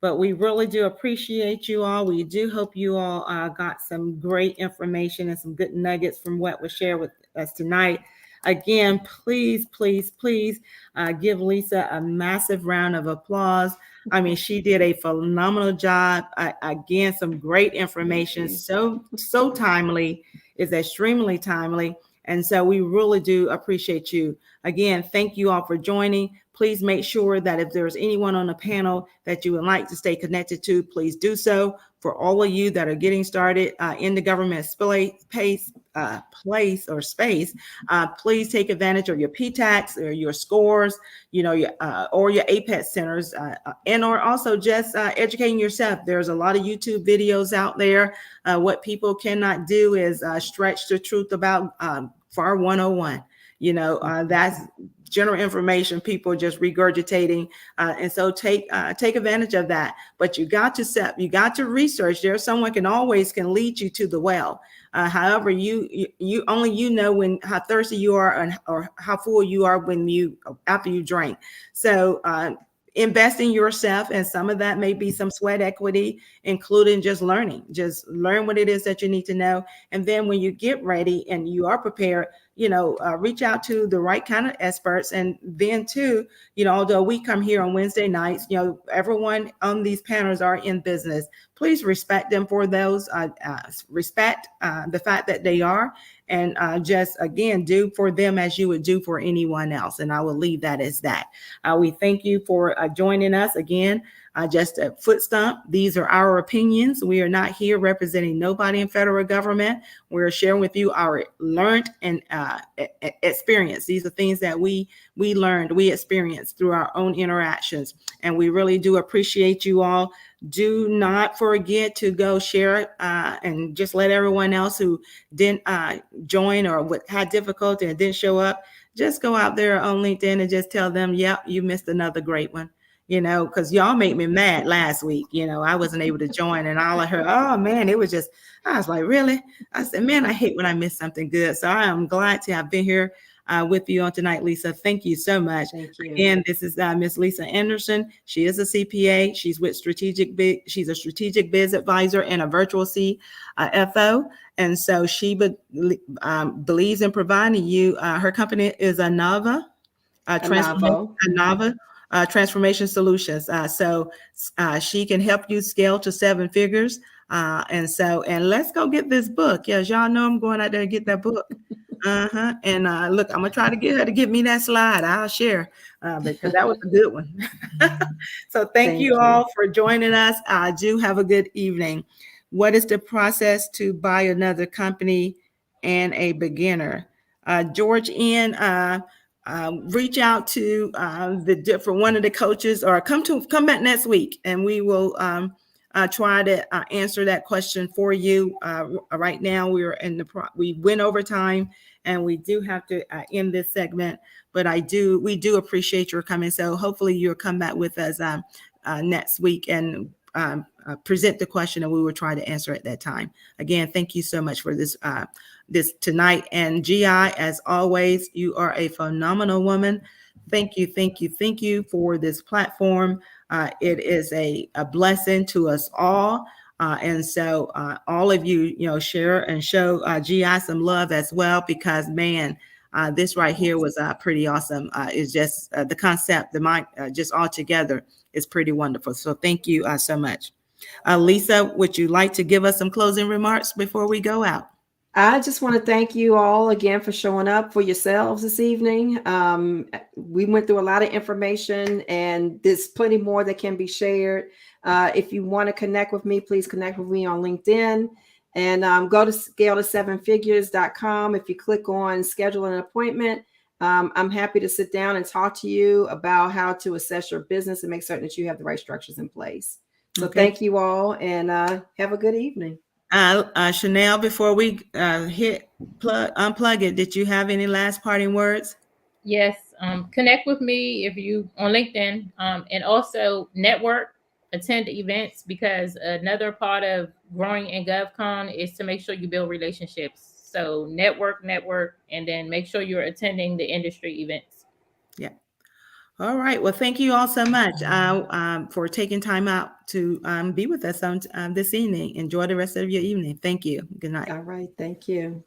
[SPEAKER 2] but we really do appreciate you all. We do hope you all got some great information and some good nuggets from what was shared with us tonight. Again, please give Lisa a massive round of applause. I mean, she did a phenomenal job. Again, some great information. So timely, is extremely timely. And so we really do appreciate you. Again, thank you all for joining. Please make sure that if there's anyone on the panel that you would like to stay connected to, please do so. For all of you that are getting started in the government place or space, please take advantage of your PTACs or your scores, or your APEX centers, and or also just educating yourself. There's a lot of YouTube videos out there. What people cannot do is stretch the truth about FAR 101. That's general information people just regurgitating, and so take advantage of that. But you got to research. There's someone can lead you to the well. However, you only know how thirsty you are or how full you are after you drink. So invest in yourself, and some of that may be some sweat equity, including just learn what it is that you need to know. And then when you get ready and you are prepared, reach out to the right kind of experts. And then too, although we come here on Wednesday nights, everyone on these panels are in business. Please respect them for those, respect the fact that they are, and just again, do for them as you would do for anyone else. And I will leave that as that. We thank you for joining us again. Just a foot stomp. These are our opinions. We are not here representing nobody in federal government. We're sharing with you our learned and experience. These are things that we learned, we experienced through our own interactions. And we really do appreciate you all. Do not forget to go share and just let everyone else who didn't join or had difficulty and didn't show up, just go out there on LinkedIn and just tell them, yep, you missed another great one. Because y'all made me mad last week. I wasn't able to join, and all I heard, oh man, I was like, really? I said, man, I hate when I miss something good. So I am glad to have been here with you on tonight, Lisa. Thank you so much.
[SPEAKER 3] Thank you.
[SPEAKER 2] And this is Miss Lisa Anderson. She is a CPA. She's with she's a strategic biz advisor and a virtual CFO. And so she believes in providing you. Her company is Anava Transformation Solutions. So she can help you scale to 7 figures. And let's go get this book. Yes, y'all know I'm going out there to get that book. And look, I'm gonna try to get her to give me that slide. I'll share because that was a good one. So thank you all for joining us. Do have a good evening. What is the process to buy another company and a beginner? George N. Reach out to one of the coaches, or come back next week, and we will try to answer that question for you. Right now, we went over time, and we do have to end this segment. But we do appreciate your coming. So hopefully you'll come back with us next week and present the question, and we will try to answer at that time. Again, thank you so much for this tonight. And GI, as always, you are a phenomenal woman. Thank you for this platform. It is a blessing to us all. And so all of you, share and show GI some love as well, because man, this right here was pretty awesome. It's just the concept, the mind, just all together is pretty wonderful. So thank you so much. Lisa, would you like to give us some closing remarks before we go out?
[SPEAKER 3] I just want to thank you all again for showing up for yourselves this evening. We went through a lot of information, and there's plenty more that can be shared. If you want to connect with me, please connect with me on LinkedIn, and go to scale-to-7figures.com. If you click on schedule an appointment, I'm happy to sit down and talk to you about how to assess your business and make certain that you have the right structures in place. So Thank you all, and have a good evening.
[SPEAKER 2] Chanel, before we unplug it, did you have any last parting words?
[SPEAKER 4] Yes. Connect with me if you on LinkedIn, and also network, attend events, because another part of growing in GovCon is to make sure you build relationships. So network, and then make sure you're attending the industry events.
[SPEAKER 2] Yeah. All right. Well, thank you all so much for taking time out to be with us on this evening. Enjoy the rest of your evening. Thank you. Good night.
[SPEAKER 3] All right. Thank you.